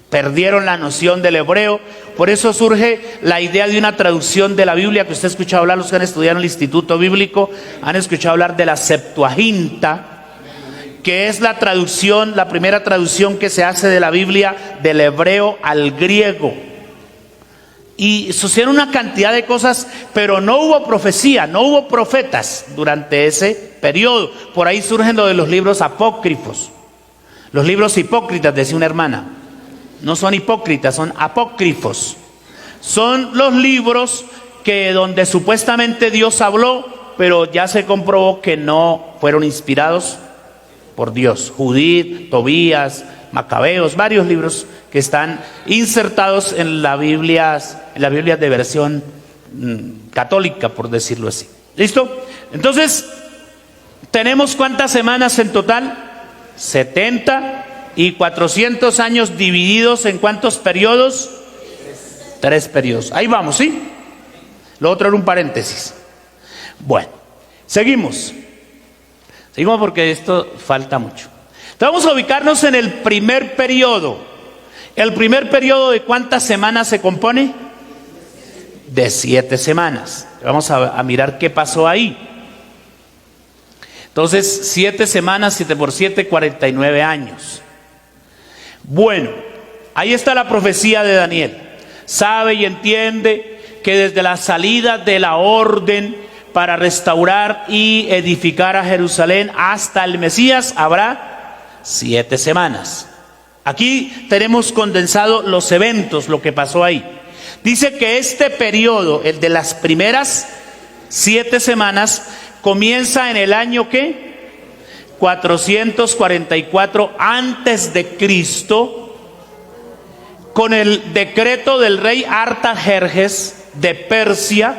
Perdieron la noción del hebreo. Por eso surge la idea de una traducción de la Biblia que usted ha escuchado hablar, los que han estudiado en el Instituto Bíblico han escuchado hablar de la Septuaginta, que es la traducción, la primera traducción que se hace de la Biblia del hebreo al griego. Y sucedieron una cantidad de cosas, pero no hubo profecía, no hubo profetas durante ese periodo. Por ahí surgen lo de los libros apócrifos. Los libros hipócritas, decía una hermana. No son hipócritas, son apócrifos. Son los libros que donde supuestamente Dios habló, pero ya se comprobó que no fueron inspirados por Dios. Judith, Tobías, Macabeos, varios libros que están insertados en las Biblias de versión católica, por decirlo así. ¿Listo? Entonces, ¿tenemos cuántas semanas en total? 70 y 400 años divididos en ¿cuántos periodos? 3 periodos. Ahí vamos, ¿sí? Lo otro era un paréntesis. Bueno, seguimos. Seguimos porque esto falta mucho. Entonces vamos a ubicarnos en el primer periodo. ¿El primer periodo de cuántas semanas se compone? De 7 semanas. Vamos a mirar qué pasó ahí. Entonces, 7 semanas, 7 por 7, 49 años. Bueno, ahí está la profecía de Daniel. Sabe y entiende que desde la salida de la orden para restaurar y edificar a Jerusalén hasta el Mesías habrá 7 semanas. Aquí tenemos condensado los eventos, lo que pasó ahí. Dice que este periodo, el de las primeras 7 semanas, comienza en el año ¿qué? 444 antes de Cristo, con el decreto del rey Artajerjes de Persia,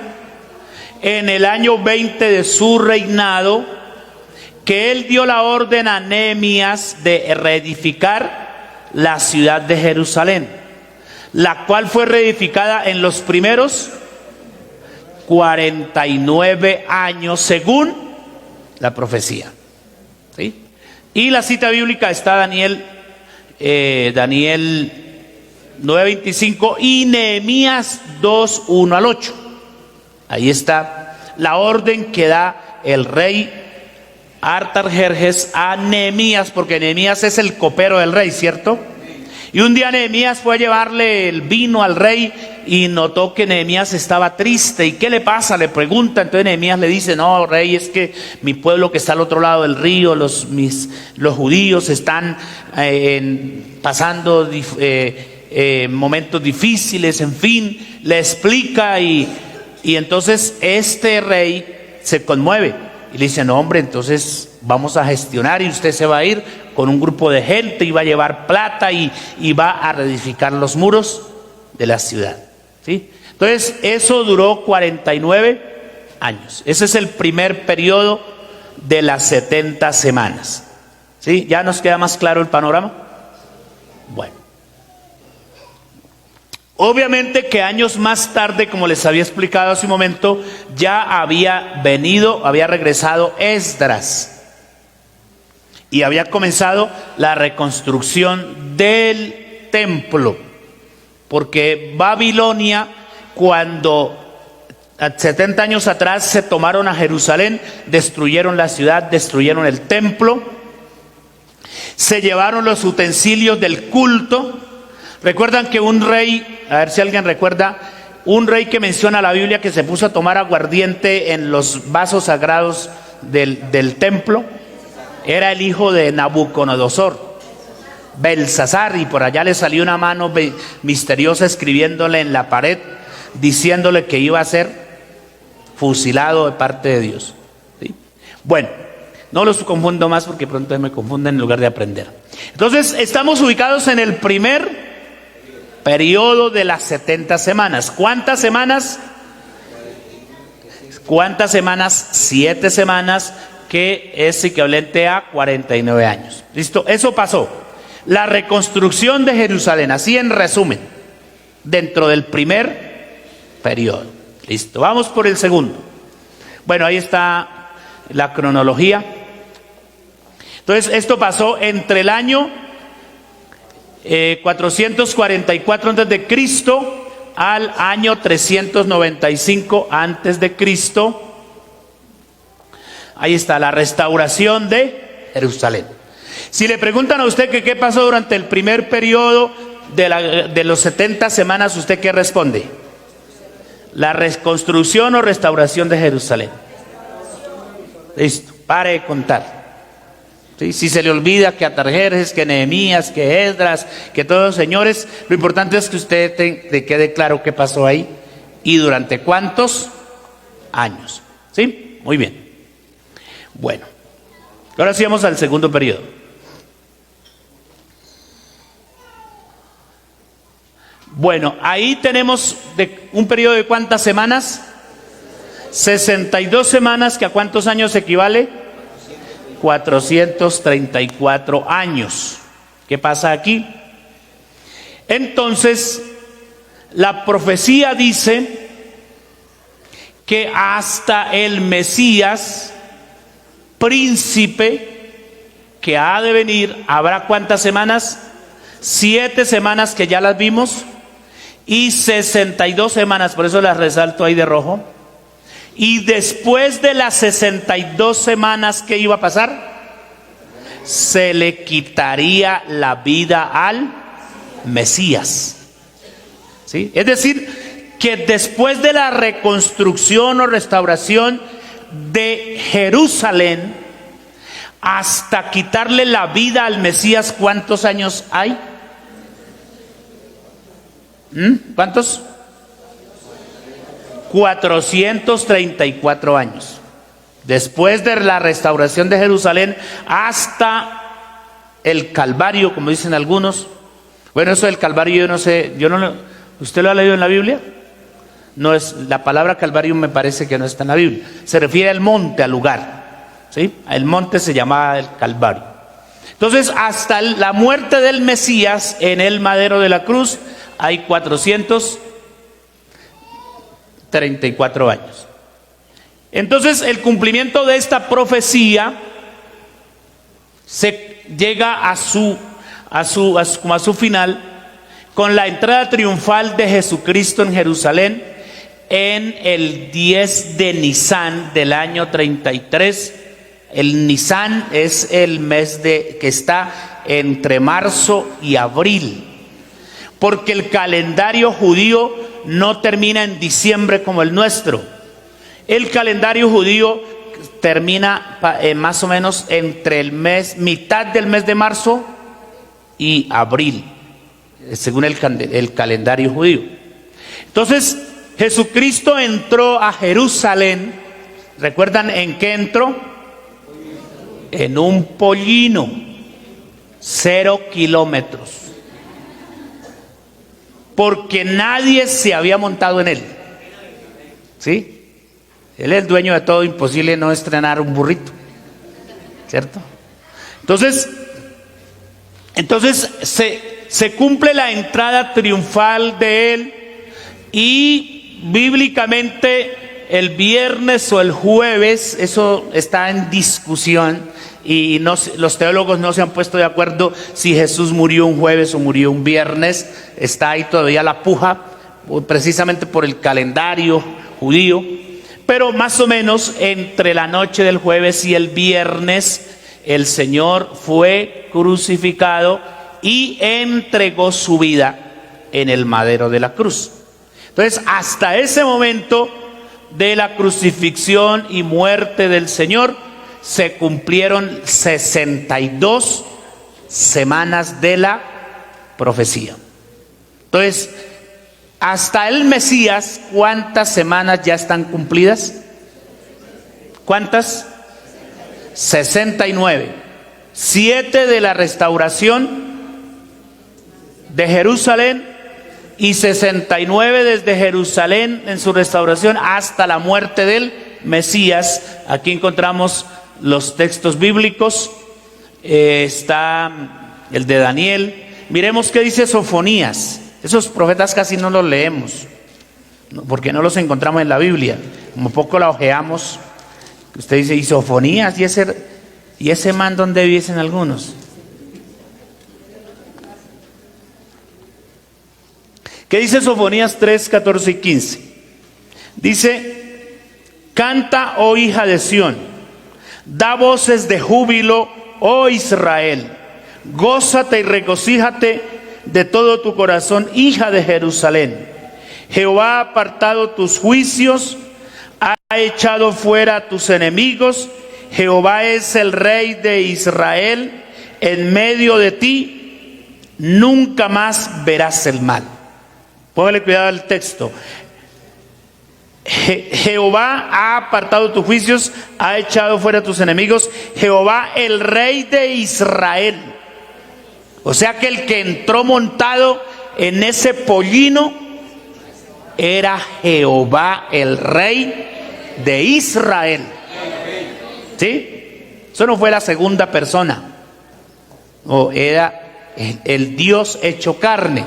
en el año 20 de su reinado, que él dio la orden a Nehemías de reedificar la ciudad de Jerusalén, la cual fue reedificada en los primeros 49 años según la profecía. ¿Sí? Y la cita bíblica está Daniel 9:25 y Nehemías 2:1 al 8. Ahí está la orden que da el rey Artajerjes a Nehemías, porque Nehemías es el copero del rey, ¿cierto? Y un día Nehemías fue a llevarle el vino al rey y notó que Nehemías estaba triste. ¿Y qué le pasa? Le pregunta. Entonces Nehemías le dice: no, rey, es que mi pueblo que está al otro lado del río, los judíos están pasando momentos difíciles, en fin, le explica y entonces este rey se conmueve y le dice: no, hombre, entonces vamos a gestionar y usted se va a ir con un grupo de gente y va a llevar plata y va a reedificar los muros de la ciudad. ¿Sí? Entonces eso duró 49 años. Ese es el primer periodo de las 70 semanas. ¿Sí? ¿Ya nos queda más claro el panorama? Bueno. Obviamente que años más tarde, como les había explicado hace un momento, ya había regresado Esdras y había comenzado la reconstrucción del templo, porque Babilonia, cuando 70 años atrás se tomaron a Jerusalén, destruyeron la ciudad, destruyeron el templo, se llevaron los utensilios del culto. Recuerdan que un rey, a ver si alguien recuerda, un rey que menciona la Biblia que se puso a tomar aguardiente en los vasos sagrados del templo, era el hijo de Nabucodonosor, Belsasar, y por allá le salió una mano misteriosa escribiéndole en la pared, diciéndole que iba a ser fusilado de parte de Dios. ¿Sí? Bueno, no los confundo más porque pronto me confunden en lugar de aprender. Entonces estamos ubicados en el primer periodo de las 70 semanas. ¿Cuántas semanas? ¿Cuántas semanas? 7 semanas, que es equivalente a 49 años. ¿Listo? Eso pasó. La reconstrucción de Jerusalén, así en resumen, dentro del primer periodo. Listo. Vamos por el segundo. Bueno, ahí está la cronología. Entonces, esto pasó entre el año 444 antes de Cristo al año 395 antes de Cristo. Ahí está la restauración de Jerusalén. Si le preguntan a usted que qué pasó durante el primer periodo de los 70 semanas, ¿usted qué responde? La reconstrucción o restauración de Jerusalén. Listo, pare de contar. ¿Sí? Si se le olvida que Atarjerjes, que Nehemías, que Esdras, que todos los señores, lo importante es que usted te quede claro qué pasó ahí y durante cuántos años. ¿Sí? Muy bien. Bueno, ahora sí vamos al segundo periodo. Bueno, ahí tenemos un periodo de ¿cuántas semanas? 62 semanas, que ¿a cuántos años equivale? 434 años. ¿Qué pasa aquí? Entonces, la profecía dice que hasta el Mesías, príncipe, que ha de venir, habrá ¿cuántas semanas? 7 semanas que ya las vimos, y 62 semanas, por eso las resalto ahí de rojo. Y después de las 62 semanas, ¿qué iba a pasar? Se le quitaría la vida al Mesías. ¿Sí? Es decir, que después de la reconstrucción o restauración de Jerusalén, hasta quitarle la vida al Mesías, ¿cuántos años hay? ¿Cuántos? 434 años. Después de la restauración de Jerusalén hasta el Calvario, como dicen algunos. Bueno, eso del Calvario yo no sé, ¿usted lo ha leído en la Biblia? No es, la palabra Calvario me parece que no está en la Biblia. Se refiere al monte, al lugar. ¿Sí? El monte se llamaba el Calvario. Entonces, hasta la muerte del Mesías en el madero de la cruz hay 434 años. Entonces, el cumplimiento de esta profecía se llega a su final con la entrada triunfal de Jesucristo en Jerusalén en el 10 de Nisán del año 33. El Nisán es el mes que está entre marzo y abril, porque el calendario judío no termina en diciembre como el nuestro. El calendario judío termina más o menos entre mitad del mes de marzo y abril, según el calendario judío. Entonces, Jesucristo entró a Jerusalén. ¿Recuerdan en qué entró? En un pollino, 0 kilómetros. Porque nadie se había montado en él. ¿Sí? Él es el dueño de todo, imposible no estrenar un burrito. ¿Cierto? Entonces se cumple la entrada triunfal de él, y bíblicamente el viernes o el jueves, eso está en discusión, y los teólogos no se han puesto de acuerdo si Jesús murió un jueves o murió un viernes. Está ahí todavía la puja, precisamente por el calendario judío. Pero más o menos entre la noche del jueves y el viernes, el Señor fue crucificado y entregó su vida en el madero de la cruz. Entonces, hasta ese momento de la crucifixión y muerte del Señor, se cumplieron 62 semanas de la profecía. Entonces, hasta el Mesías, ¿cuántas semanas ya están cumplidas? ¿Cuántas? 69. 7 de la restauración de Jerusalén y 69 desde Jerusalén en su restauración hasta la muerte del Mesías. Aquí encontramos los textos bíblicos. Está el de Daniel. Miremos qué dice Sofonías. Esos profetas casi no los leemos, porque no los encontramos en la Biblia. Como poco la ojeamos. Usted dice, ¿y Sofonías? ¿Y ese man dónde dicen algunos? ¿Qué dice Sofonías 3, 14 y 15? Dice: canta, oh hija de Sión, da voces de júbilo, oh Israel, gózate y regocíjate de todo tu corazón, hija de Jerusalén. Jehová ha apartado tus juicios, ha echado fuera a tus enemigos. Jehová es el Rey de Israel en medio de ti, nunca más verás el mal. Póngale cuidado al texto. Jehová ha apartado tus juicios, ha echado fuera a tus enemigos. Jehová, el Rey de Israel. O sea que el que entró montado en ese pollino era Jehová, el Rey de Israel. ¿Sí? Eso no fue la segunda persona. O era el Dios hecho carne.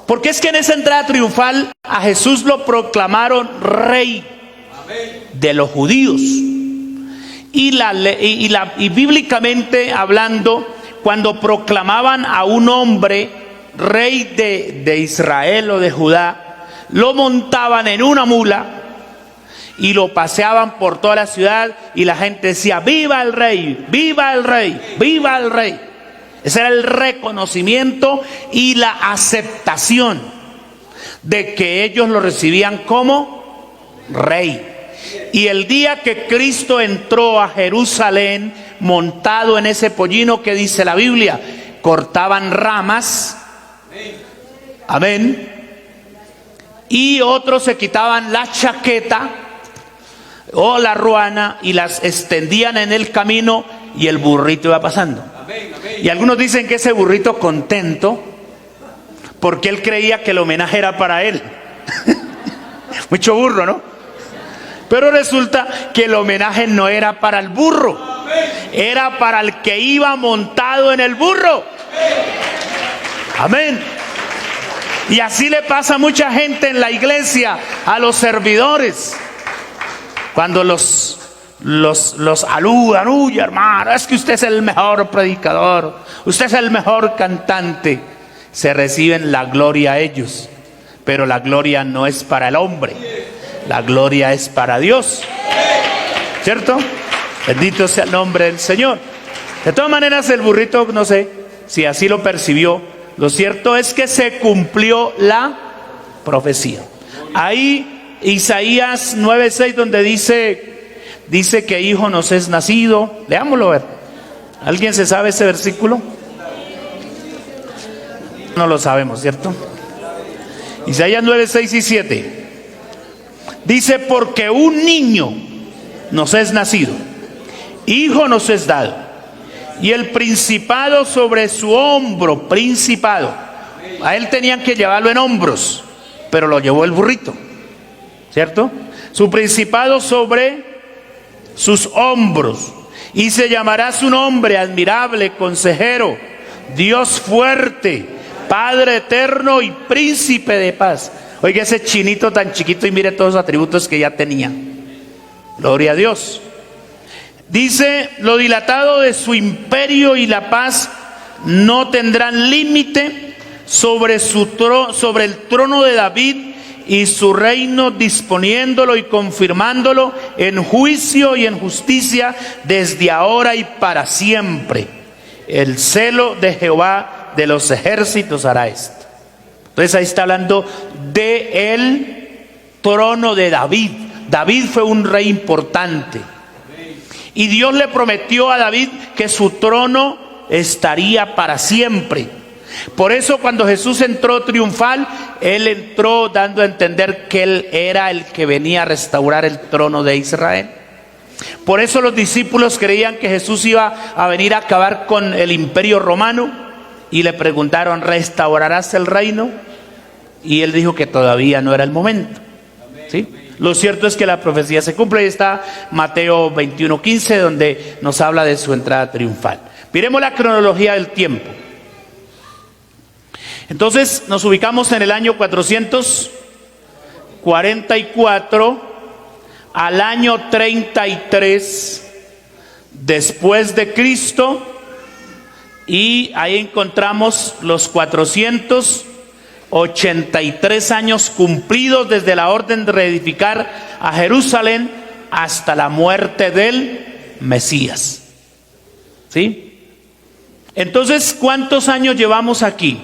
Porque es que en esa entrada triunfal a Jesús lo proclamaron Rey de los judíos. Y bíblicamente hablando, cuando proclamaban a un hombre Rey de Israel o de Judá, lo montaban en una mula y lo paseaban por toda la ciudad y la gente decía: ¡viva el rey! ¡Viva el rey! ¡Viva el rey! Ese era el reconocimiento y la aceptación de que ellos lo recibían como rey. Y el día que Cristo entró a Jerusalén montado en ese pollino, que dice la Biblia, cortaban ramas, amén, y otros se quitaban la chaqueta o la ruana y las extendían en el camino y el burrito iba pasando. Y algunos dicen que ese burrito contento porque él creía que el homenaje era para él. Mucho burro, ¿no? Pero resulta que el homenaje no era para el burro, era para el que iba montado en el burro. Amén. Y así le pasa a mucha gente en la iglesia, a los servidores, cuando los aludan: uy, hermano, es que usted es el mejor predicador, usted es el mejor cantante. Se reciben la gloria a ellos, pero la gloria no es para el hombre, la gloria es para Dios, ¿cierto? Bendito sea el nombre del Señor. De todas maneras, el burrito, no sé si así lo percibió. Lo cierto es que se cumplió la profecía. Ahí Isaías 9:6, donde dice que hijo nos es nacido. Leámoslo, a ver. ¿Alguien se sabe ese versículo? No lo sabemos, ¿cierto? Isaías 9:6 y 7. Dice: porque un niño nos es nacido, hijo nos es dado, y el principado sobre su hombro. Principado. A él tenían que llevarlo en hombros, pero lo llevó el burrito, ¿cierto? Su principado sobre sus hombros, y se llamará su nombre admirable, consejero, Dios fuerte, Padre eterno y príncipe de paz. Oiga ese chinito tan chiquito y mire todos los atributos que ya tenía. Gloria a Dios. Dice: lo dilatado de su imperio y la paz no tendrán límite sobre el trono de David y su reino, disponiéndolo y confirmándolo en juicio y en justicia desde ahora y para siempre. El celo de Jehová de los ejércitos hará esto. Entonces ahí está hablando de el trono de David. David fue un rey importante. Y Dios le prometió a David que su trono estaría para siempre. Por eso cuando Jesús entró triunfal, Él entró dando a entender que Él era el que venía a restaurar el trono de Israel. Por eso los discípulos creían que Jesús iba a venir a acabar con el imperio romano y le preguntaron: ¿restaurarás el reino? Y Él dijo que todavía no era el momento. ¿Sí? Lo cierto es que la profecía se cumple. Ahí está Mateo 21:15, donde nos habla de su entrada triunfal. Miremos la cronología del tiempo. Entonces nos ubicamos en el año 444 al año 33 después de Cristo, y ahí encontramos los 483 años cumplidos desde la orden de reedificar a Jerusalén hasta la muerte del Mesías. ¿Sí? Entonces, ¿cuántos años llevamos aquí?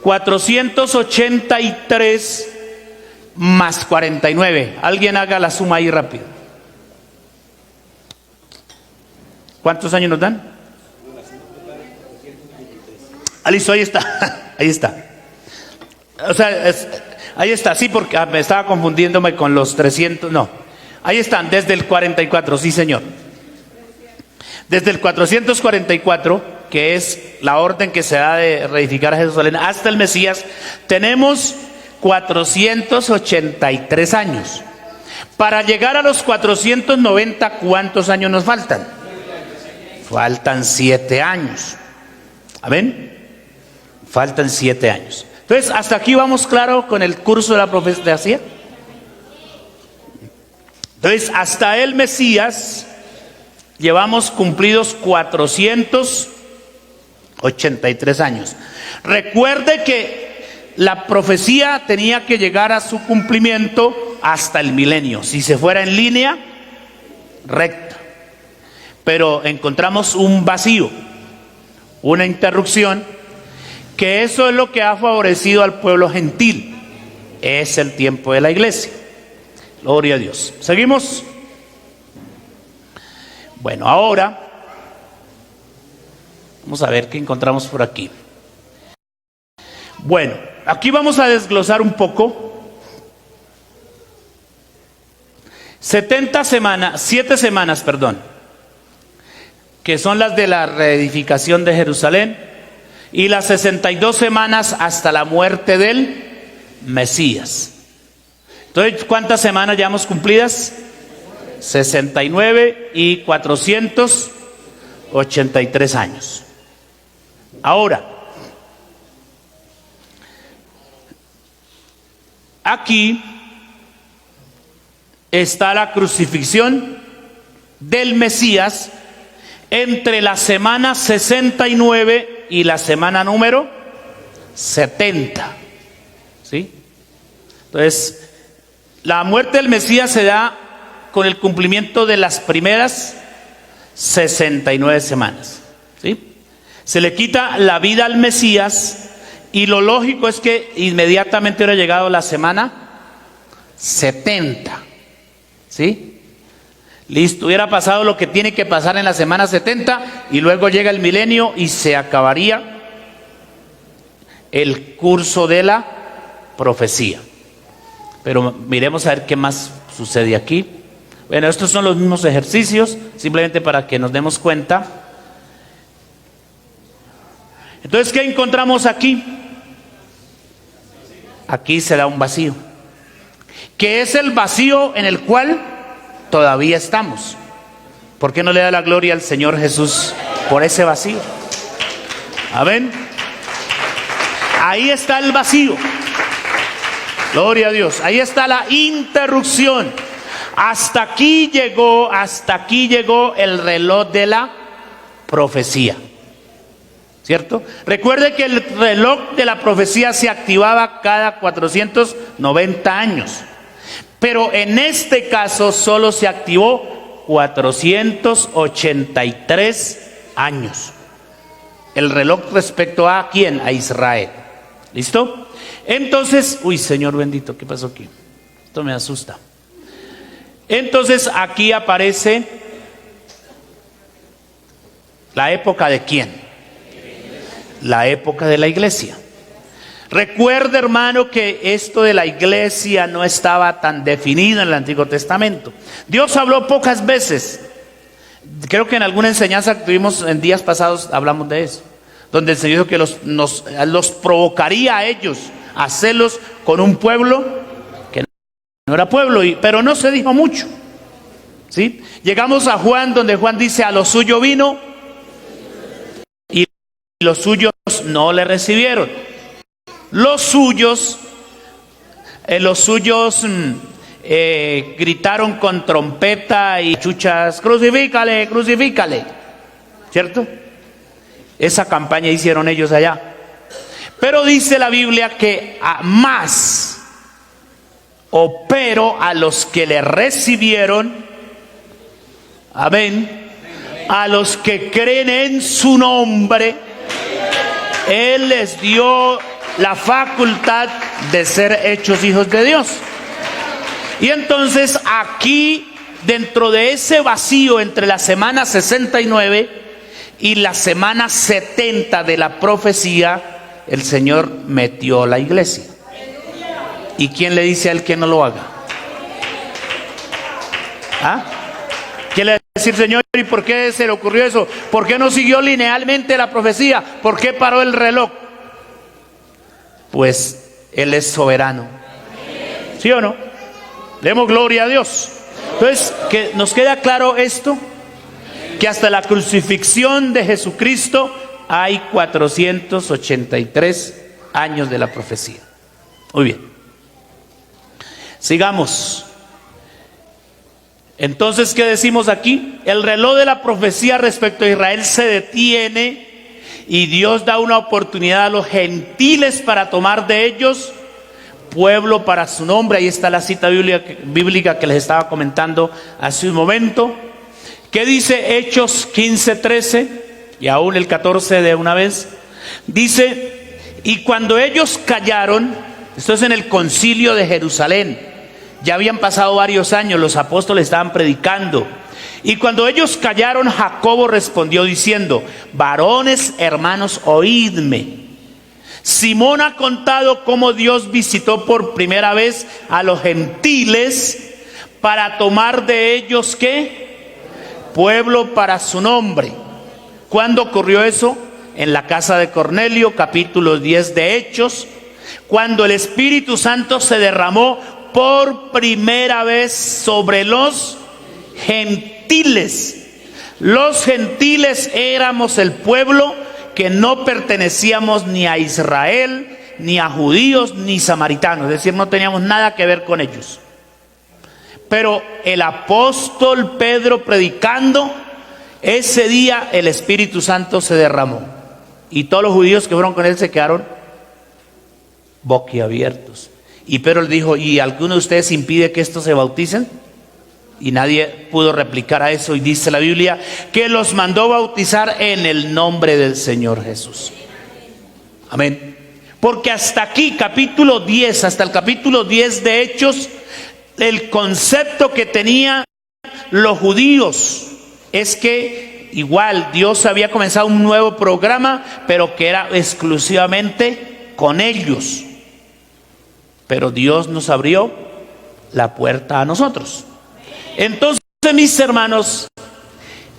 483 más 49. Alguien haga la suma ahí rápido. ¿Cuántos años nos dan? Ah, listo, ahí está. Ahí está. O sea, ahí está, sí, porque me estaba confundiéndome con los 300. No, ahí están, desde el 44, sí señor. Desde el 444, que es la orden que se da de reedificar a Jerusalén, hasta el Mesías, tenemos 483 años. Para llegar a los 490, ¿cuántos años nos faltan? Faltan 7 años. ¿Amén? Faltan 7 años. Entonces, hasta aquí vamos claro con el curso de la profecía. Entonces, hasta el Mesías llevamos cumplidos 483 años. Recuerde que la profecía tenía que llegar a su cumplimiento hasta el milenio, si se fuera en línea recta. Pero encontramos un vacío, una interrupción, que eso es lo que ha favorecido al pueblo gentil. Es el tiempo de la iglesia. Gloria a Dios. ¿Seguimos? Bueno, ahora vamos a ver qué encontramos por aquí. Bueno, aquí vamos a desglosar un poco. 7 semanas, que son las de la reedificación de Jerusalén, y las 62 semanas hasta la muerte del Mesías. Entonces, ¿cuántas semanas llevamos cumplidas? 69 y 483 años. Ahora, aquí está la crucifixión del Mesías entre la semana 69 y la semana número 70. ¿Sí? Entonces, la muerte del Mesías se da con el cumplimiento de las primeras 69 semanas. ¿Sí? Se le quita la vida al Mesías y lo lógico es que inmediatamente hubiera llegado la semana 70. ¿Sí? Listo, hubiera pasado lo que tiene que pasar en la semana 70 y luego llega el milenio y se acabaría el curso de la profecía. Pero miremos a ver qué más sucede aquí. Bueno, estos son los mismos ejercicios, simplemente para que nos demos cuenta. Entonces, ¿qué encontramos aquí? Aquí se da un vacío, que es el vacío en el cual todavía estamos. ¿Por qué no le da la gloria al Señor Jesús por ese vacío? Amén. Ahí está el vacío. Gloria a Dios. Ahí está la interrupción. Hasta aquí llegó el reloj de la profecía. ¿Cierto? Recuerde que el reloj de la profecía se activaba cada 490 años. Pero en este caso solo se activó 483 años. El reloj respecto a ¿quién? A Israel. ¿Listo? Entonces, uy, Señor bendito, ¿qué pasó aquí? Esto me asusta. Entonces aquí aparece la época de ¿quién? La época de la iglesia. Recuerda, hermano, que esto de la iglesia no estaba tan definido en el Antiguo Testamento. Dios habló pocas veces. Creo que en alguna enseñanza que tuvimos en días pasados hablamos de eso, donde el Señor dijo que los provocaría a ellos a celos con un pueblo que no era pueblo, pero no se dijo mucho. ¿Sí? Llegamos a Juan, donde Juan dice: a lo suyo vino y los suyos no le recibieron. Los suyos gritaron con trompeta y chuchas: crucifícale, crucifícale. ¿Cierto? Esa campaña hicieron ellos allá. Pero dice la Biblia que pero a los que le recibieron, amén, A los que creen en su nombre, Él les dio la facultad de ser hechos hijos de Dios. Y entonces aquí, dentro de ese vacío entre la semana 69 y la semana 70 de la profecía, el Señor metió la iglesia. ¿Y quién le dice a Él que no lo haga? ¿Ah? ¿Quién le va a decir, Señor, y por qué se le ocurrió eso? ¿Por qué no siguió linealmente la profecía? ¿Por qué paró el reloj? Pues Él es soberano. ¿Sí o no? Demos gloria a Dios. Entonces, que nos queda claro esto, que hasta la crucifixión de Jesucristo hay 483 años de la profecía. Muy bien. Sigamos. Entonces, ¿qué decimos aquí? El reloj de la profecía respecto a Israel se detiene y Dios da una oportunidad a los gentiles para tomar de ellos pueblo para su nombre. Ahí está la cita bíblica que les estaba comentando hace un momento. ¿Qué dice Hechos 15:13? Y aún el 14 de una vez. Dice, y cuando ellos callaron, esto es en el concilio de Jerusalén, ya habían pasado varios años, los apóstoles estaban predicando. Y cuando ellos callaron, Jacobo respondió diciendo, varones hermanos, oídme. Simón ha contado cómo Dios visitó por primera vez a los gentiles para tomar de ellos, ¿qué? Pueblo para su nombre. ¿Cuándo ocurrió eso? En la casa de Cornelio, capítulo 10 de Hechos, cuando el Espíritu Santo se derramó por primera vez sobre los gentiles. Los gentiles éramos el pueblo que no pertenecíamos ni a Israel, ni a judíos, ni samaritanos, es decir, no teníamos nada que ver con ellos. Pero el apóstol Pedro predicando, ese día el Espíritu Santo se derramó. Y todos los judíos que fueron con él se quedaron boquiabiertos. Y Pedro le dijo, ¿y alguno de ustedes impide que estos se bauticen? Y nadie pudo replicar a eso. Y dice la Biblia que los mandó bautizar en el nombre del Señor Jesús. Amén. Porque hasta aquí, capítulo 10, hasta el capítulo 10 de Hechos, el concepto que tenían los judíos es que igual Dios había comenzado un nuevo programa, pero que era exclusivamente con ellos. Pero Dios nos abrió la puerta a nosotros. Entonces, mis hermanos,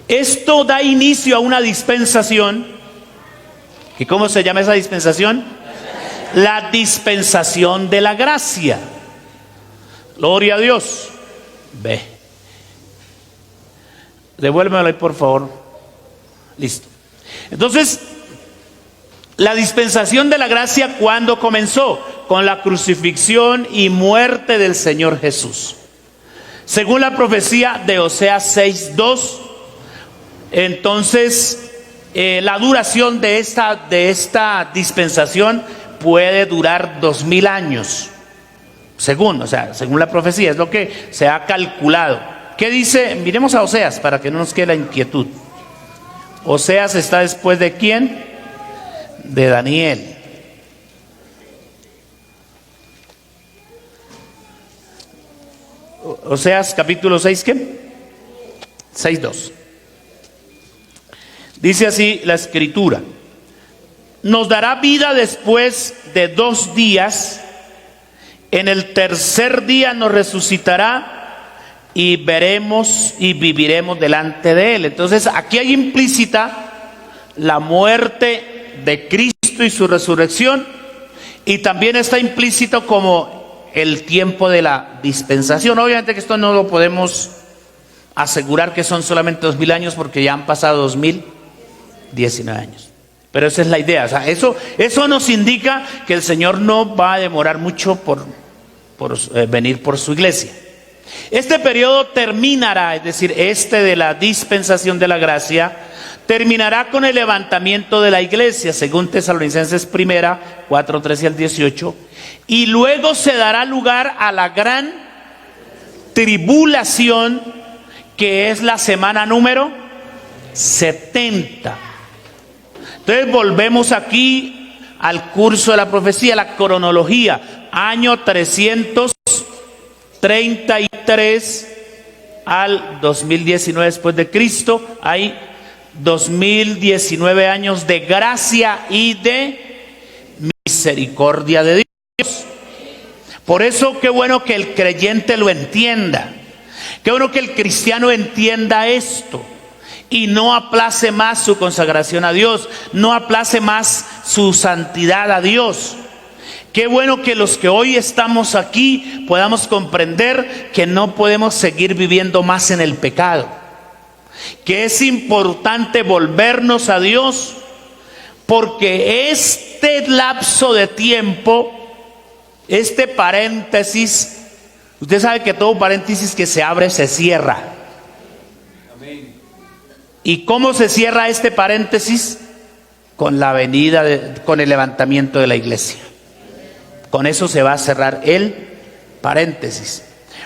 esto da inicio a una dispensación. ¿Y cómo se llama esa dispensación? La dispensación de la gracia. Gloria a Dios. Ve. Devuélvemelo ahí, por favor. Listo. Entonces, la dispensación de la gracia, ¿cuándo comenzó? Con la crucifixión y muerte del Señor Jesús. Según la profecía de Oseas 6:2, entonces la duración de esta dispensación puede durar 2000 años. Según la profecía, es lo que se ha calculado. ¿Qué dice? Miremos a Oseas para que no nos quede la inquietud. Oseas está después de ¿quién? De Daniel. Oseas capítulo 6, ¿qué? 6:2. Dice así la escritura: nos dará vida después de 2 días, en el tercer día nos resucitará y veremos y viviremos delante de él. Entonces aquí hay implícita la muerte de Cristo y su resurrección, y también está implícito como el tiempo de la dispensación. Obviamente que esto no lo podemos asegurar que son solamente 2000 años, porque ya han pasado 2019 años. Pero esa es la idea. O sea, eso nos indica que el Señor no va a demorar mucho por venir por su iglesia. Este periodo terminará, es decir, de la dispensación de la gracia, terminará con el levantamiento de la iglesia, según Tesalonicenses 1, 4, 13 al 18, y luego se dará lugar a la gran tribulación, que es la semana número 70. Entonces volvemos aquí al curso de la profecía, la cronología, año 333 al 2019 después de Cristo. Hay 2019 años de gracia y de misericordia de Dios. Por eso qué bueno que el creyente lo entienda. Qué bueno que el cristiano entienda esto y no aplace más su consagración a Dios, no aplace más su santidad a Dios. Qué bueno que los que hoy estamos aquí podamos comprender que no podemos seguir viviendo más en el pecado, que es importante volvernos a Dios, porque este lapso de tiempo, este paréntesis, usted sabe que todo paréntesis que se abre se cierra. Amén. ¿Y cómo se cierra este paréntesis? Con la venida, con el levantamiento de la iglesia. Con eso se va a cerrar el paréntesis.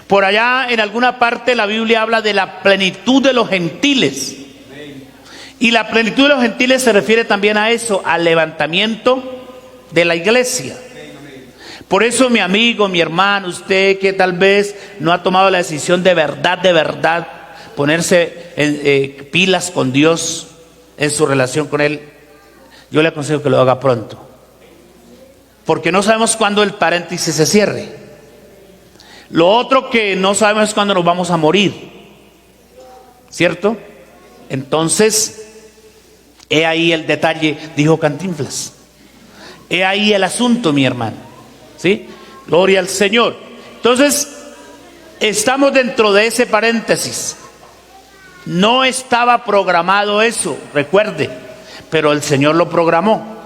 Por allá en alguna parte la Biblia habla de la plenitud de los gentiles. Y la plenitud de los gentiles se refiere también a eso, al levantamiento de la iglesia. Por eso, mi amigo, mi hermano, usted que tal vez no ha tomado la decisión de verdad, ponerse pilas con Dios en su relación con Él, yo le aconsejo que lo haga pronto. Porque no sabemos cuándo el paréntesis se cierre. Lo otro que no sabemos es cuándo nos vamos a morir, ¿cierto? Entonces, he ahí el detalle, dijo Cantinflas. He ahí el asunto, mi hermano. ¿Sí? Gloria al Señor. Entonces, estamos dentro de ese paréntesis. No estaba programado eso, recuerde, pero el Señor lo programó,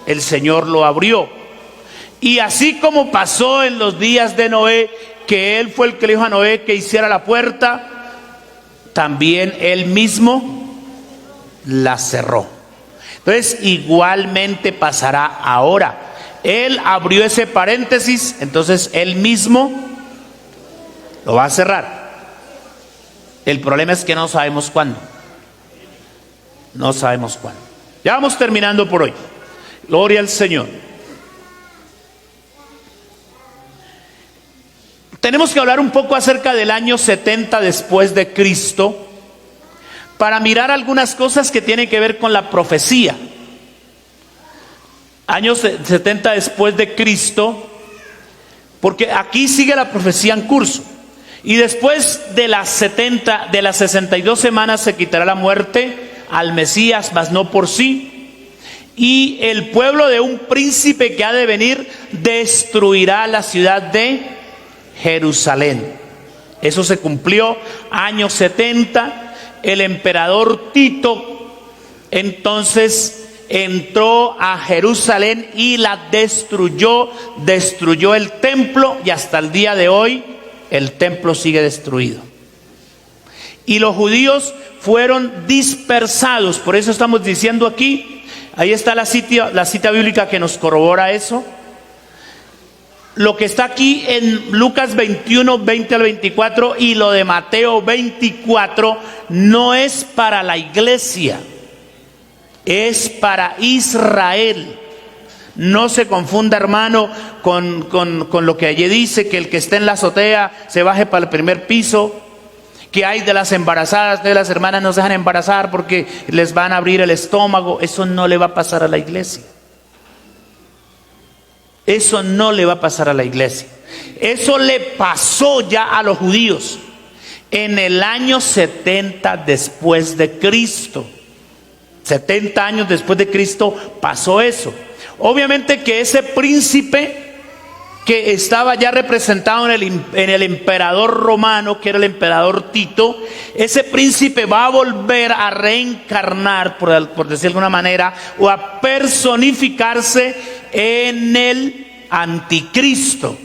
el Señor lo abrió. Y así como pasó en los días de Noé, que Él fue el que le dijo a Noé que hiciera la puerta, también Él mismo la cerró. Entonces, igualmente pasará ahora. Él abrió ese paréntesis, entonces Él mismo lo va a cerrar. El problema es que no sabemos cuándo. No sabemos cuándo. Ya vamos terminando por hoy. Gloria al Señor. Tenemos que hablar un poco acerca del año 70 después de Cristo, para mirar algunas cosas que tienen que ver con la profecía. Años 70 después de Cristo, porque aquí sigue la profecía en curso. Y después de las 62 semanas se quitará la muerte al Mesías, mas no por sí. Y el pueblo de un príncipe que ha de venir destruirá la ciudad de Jerusalén. Eso se cumplió año 70. El emperador Tito entonces entró a Jerusalén y la destruyó el templo, y hasta el día de hoy el templo sigue destruido. Y los judíos fueron dispersados. Por eso estamos diciendo aquí, ahí está la cita bíblica que nos corrobora eso. Lo que está aquí en Lucas 21, 20 al 24 y lo de Mateo 24 no es para la iglesia, es para Israel. No se confunda, hermano, con lo que allí dice, que el que esté en la azotea se baje para el primer piso, que hay de las embarazadas, de las hermanas no se dejan embarazar porque les van a abrir el estómago. Eso no le va a pasar a la iglesia. Eso no le va a pasar a la iglesia. Eso le pasó ya a los judíos en el año 70 después de Cristo. 70 años después de Cristo pasó eso. Obviamente que ese príncipe que estaba ya representado en el emperador romano, que era el emperador Tito, ese príncipe va a volver a reencarnar, por decir de alguna manera, o a personificarse en el anticristo.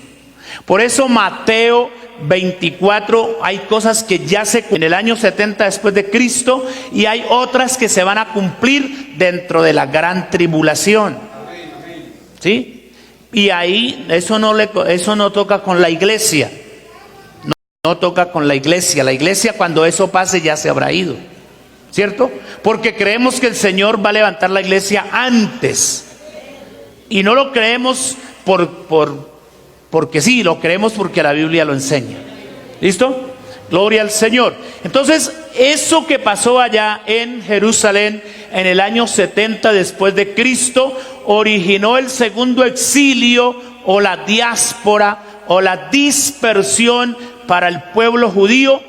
Por eso Mateo 24, hay cosas que ya se en el año 70 después de Cristo, y hay otras que se van a cumplir dentro de la gran tribulación. ¿Sí? Y ahí eso no toca con la iglesia. No toca con la iglesia. La iglesia, cuando eso pase, ya se habrá ido. ¿cierto? Porque creemos que el Señor va a levantar la iglesia antes. Y no lo creemos porque sí, lo creemos porque la Biblia lo enseña. ¿Listo? Gloria al Señor. Entonces, eso que pasó allá en Jerusalén en el año 70 después de Cristo, originó el segundo exilio o la diáspora o la dispersión para el pueblo judío,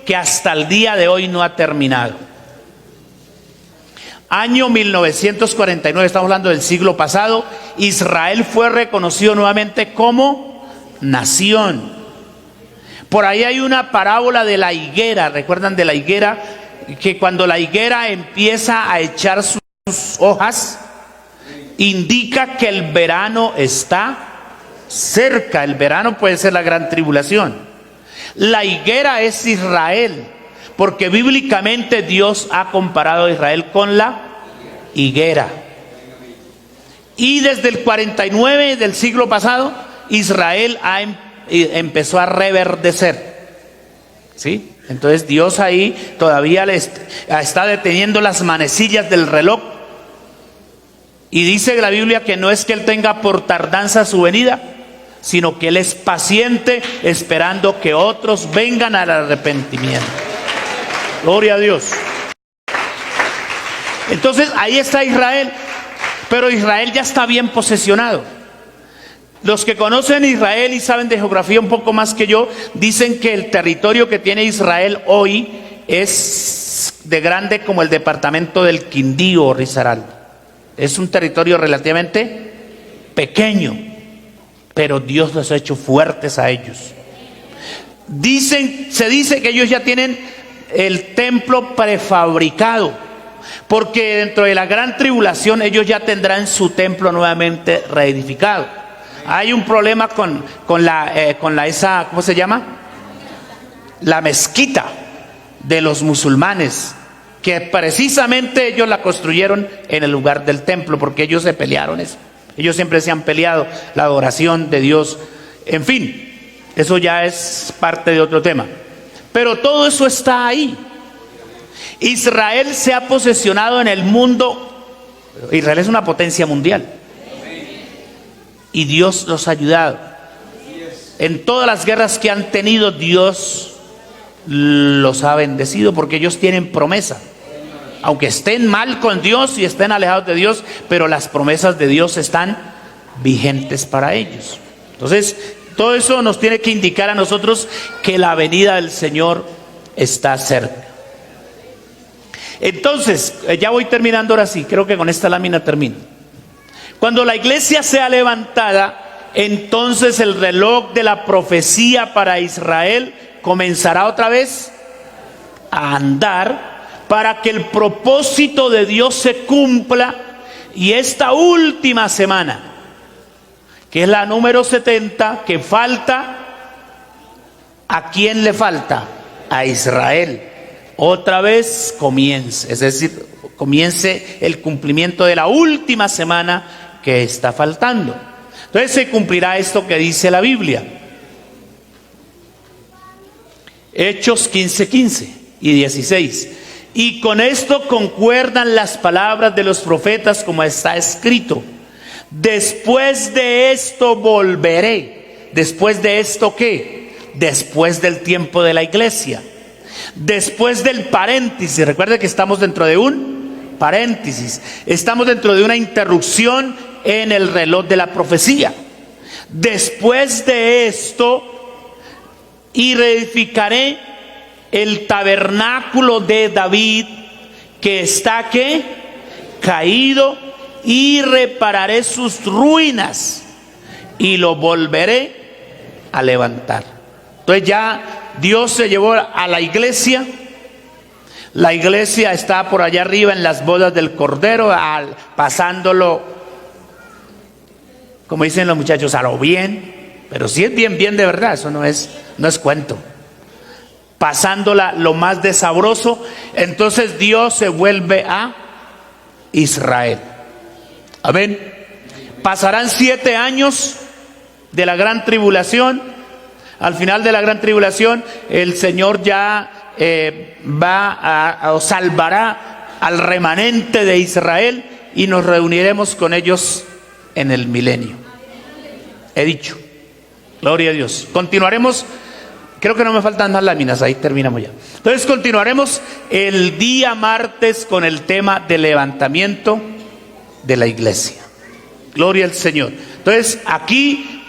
que hasta el día de hoy no ha terminado. Año 1949, estamos hablando del siglo pasado, Israel fue reconocido nuevamente como nación. Por ahí hay una parábola de la higuera, ¿recuerdan de la higuera? Que cuando la higuera empieza a echar sus hojas, indica que el verano está cerca. El verano puede ser la gran tribulación. La higuera es Israel, porque bíblicamente Dios ha comparado a Israel con la higuera. Y desde el 49 del siglo pasado, Israel empezó a reverdecer. ¿Sí? Entonces Dios ahí todavía está deteniendo las manecillas del reloj. Y dice la Biblia que no es que Él tenga por tardanza su venida, sino que Él es paciente esperando que otros vengan al arrepentimiento. Gloria a Dios. Entonces ahí está Israel, pero Israel ya está bien posesionado. Los que conocen Israel y saben de geografía un poco más que yo, dicen que el territorio que tiene Israel hoy es de grande como el departamento del Quindío o Risaralda. Es un territorio relativamente pequeño, pero Dios los ha hecho fuertes a ellos. Se dice que ellos ya tienen el templo prefabricado, porque dentro de la gran tribulación ellos ya tendrán su templo nuevamente reedificado. Hay un problema con esa, ¿cómo se llama? La mezquita de los musulmanes, que precisamente ellos la construyeron en el lugar del templo, porque ellos se pelearon eso. Ellos siempre se han peleado la adoración de Dios. En fin, eso ya es parte de otro tema. Pero todo eso está ahí. Israel se ha posesionado en el mundo. Israel es una potencia mundial. Y Dios los ha ayudado. En todas las guerras que han tenido, Dios los ha bendecido, porque ellos tienen promesa. Aunque estén mal con Dios y estén alejados de Dios, pero las promesas de Dios están vigentes para ellos. Entonces, todo eso nos tiene que indicar a nosotros que la venida del Señor está cerca. Entonces, ya voy terminando ahora sí, creo que con esta lámina termino. Cuando la iglesia sea levantada, entonces el reloj de la profecía para Israel comenzará otra vez a andar, para que el propósito de Dios se cumpla. Y esta última semana, que es la número 70, que falta, ¿a quién le falta? A Israel. Otra vez comience, es decir, comience el cumplimiento de la última semana que está faltando. Entonces se cumplirá esto que dice la Biblia. Hechos 15:15 y 16. Y con esto concuerdan las palabras de los profetas, como está escrito: después de esto volveré. ¿Después de esto qué? Después del tiempo de la iglesia. Después del paréntesis. Recuerde que estamos dentro de un paréntesis. Estamos dentro de una interrupción en el reloj de la profecía. Después de esto, y reedificaré el tabernáculo de David, que está ¿qué? Caído, y repararé sus ruinas y lo volveré a levantar. Entonces ya Dios se llevó a la iglesia. La iglesia está por allá arriba en las bodas del Cordero, pasándolo, como dicen los muchachos, a lo bien. Pero si es bien, bien de verdad, eso no es cuento. Pasándola lo más de sabroso. Entonces Dios se vuelve a Israel. Amén. Pasarán 7 años de la gran tribulación. Al final de la gran tribulación, el Señor ya o salvará al remanente de Israel y nos reuniremos con ellos en el milenio. He dicho, gloria a Dios. Continuaremos, creo que no me faltan más láminas, ahí terminamos ya. Entonces continuaremos el día martes con el tema del levantamiento de la iglesia. Gloria al Señor. Entonces aquí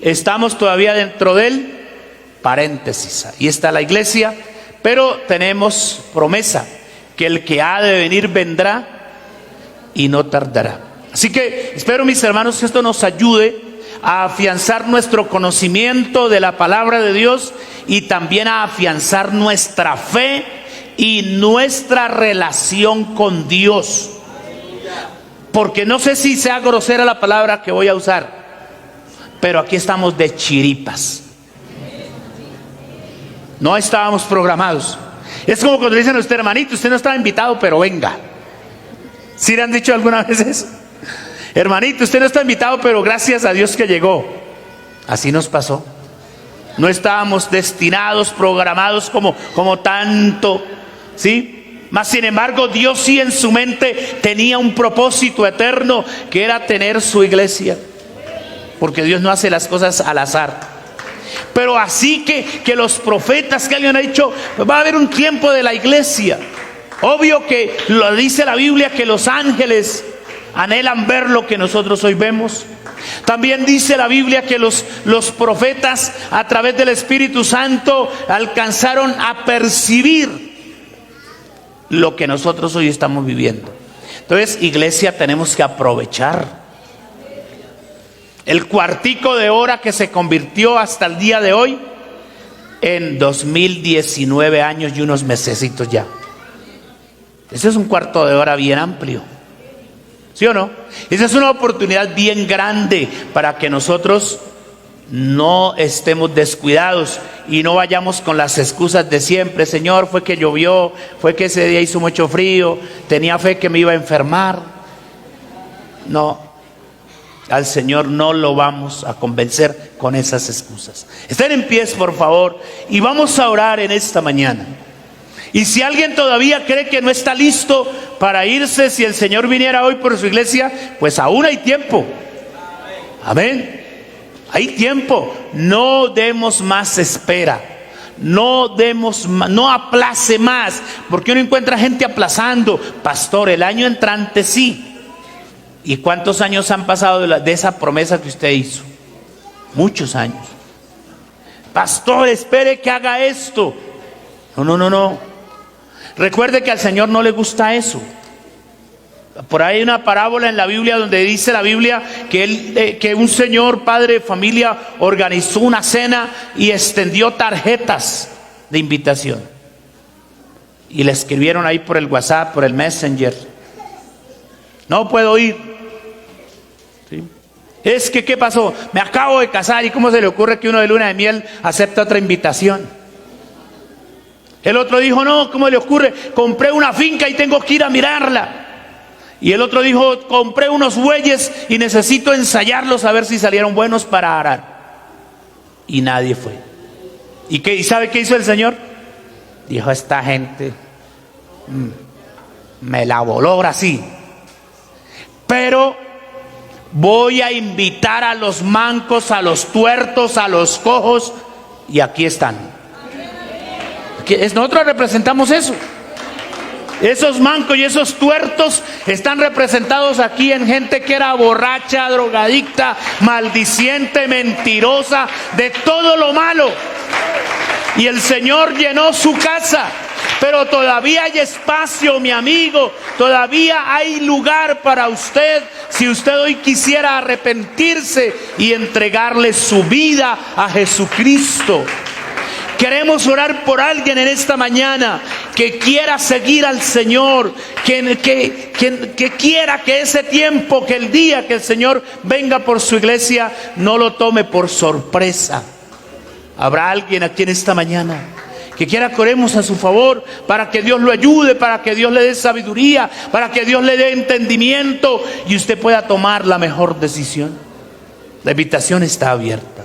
estamos todavía dentro del paréntesis. Ahí está la iglesia, pero tenemos promesa que el que ha de venir vendrá y no tardará. Así que espero, mis hermanos, que esto nos ayude a afianzar nuestro conocimiento de la palabra de Dios y también a afianzar nuestra fe y nuestra relación con Dios. Porque no sé si sea grosera la palabra que voy a usar, pero aquí estamos de chiripas. No estábamos programados. Es como cuando le dicen a usted: hermanito, usted no estaba invitado, pero venga. ¿Sí le han dicho alguna vez eso? Hermanito, usted no está invitado, pero gracias a Dios que llegó. Así nos pasó. No estábamos destinados, programados como tanto, ¿sí? Mas sin embargo, Dios sí en su mente tenía un propósito eterno, que era tener su iglesia. Porque Dios no hace las cosas al azar. Pero así que los profetas que alguien ha dicho, va a haber un tiempo de la iglesia. Obvio que lo dice la Biblia, que los ángeles anhelan ver lo que nosotros hoy vemos. También dice la Biblia que los profetas, a través del Espíritu Santo, alcanzaron a percibir lo que nosotros hoy estamos viviendo. Entonces, iglesia, tenemos que aprovechar el cuartico de hora que se convirtió hasta el día de hoy en 2019 años y unos mesecitos ya. Ese es un cuarto de hora bien amplio, ¿sí o no? Esa es una oportunidad bien grande para que nosotros no estemos descuidados y no vayamos con las excusas de siempre. Señor, fue que llovió, fue que ese día hizo mucho frío, tenía fe que me iba a enfermar. No, al Señor no lo vamos a convencer con esas excusas. Estén en pie, por favor, y vamos a orar en esta mañana. Y si alguien todavía cree que no está listo para irse, si el Señor viniera hoy por su iglesia, pues aún hay tiempo. Amén. Hay tiempo. No demos más espera. No aplace más. Porque uno encuentra gente aplazando. Pastor, el año entrante sí. ¿Y cuántos años han pasado de esa promesa que usted hizo? Muchos años. Pastor, espere que haga esto. No. Recuerde que al Señor no le gusta eso. Por ahí hay una parábola en la Biblia donde dice la Biblia que un señor, padre de familia, organizó una cena y extendió tarjetas de invitación. Y le escribieron ahí por el WhatsApp, por el Messenger: no puedo ir. ¿Sí? Es que, ¿qué pasó? Me acabo de casar. ¿Y cómo se le ocurre que uno de luna de miel acepta otra invitación? El otro dijo: no, ¿cómo le ocurre? Compré una finca y tengo que ir a mirarla. Y el otro dijo: compré unos bueyes y necesito ensayarlos a ver si salieron buenos para arar. Y nadie fue. ¿Y sabe qué hizo el Señor? Dijo: esta gente me la voló ahora sí. Pero voy a invitar a los mancos, a los tuertos, a los cojos, y aquí están. Nosotros representamos eso. Esos mancos y esos tuertos están representados aquí en gente que era borracha, drogadicta, maldiciente, mentirosa, de todo lo malo. Y el Señor llenó su casa. Pero todavía hay espacio, mi amigo. Todavía hay lugar para usted. Si usted hoy quisiera arrepentirse y entregarle su vida a Jesucristo. Queremos orar por alguien en esta mañana que quiera seguir al Señor, que quiera que ese tiempo, que el día que el Señor venga por su iglesia, no lo tome por sorpresa. ¿Habrá alguien aquí en esta mañana que quiera que oremos a su favor para que Dios lo ayude, para que Dios le dé sabiduría, para que Dios le dé entendimiento y usted pueda tomar la mejor decisión? La invitación está abierta.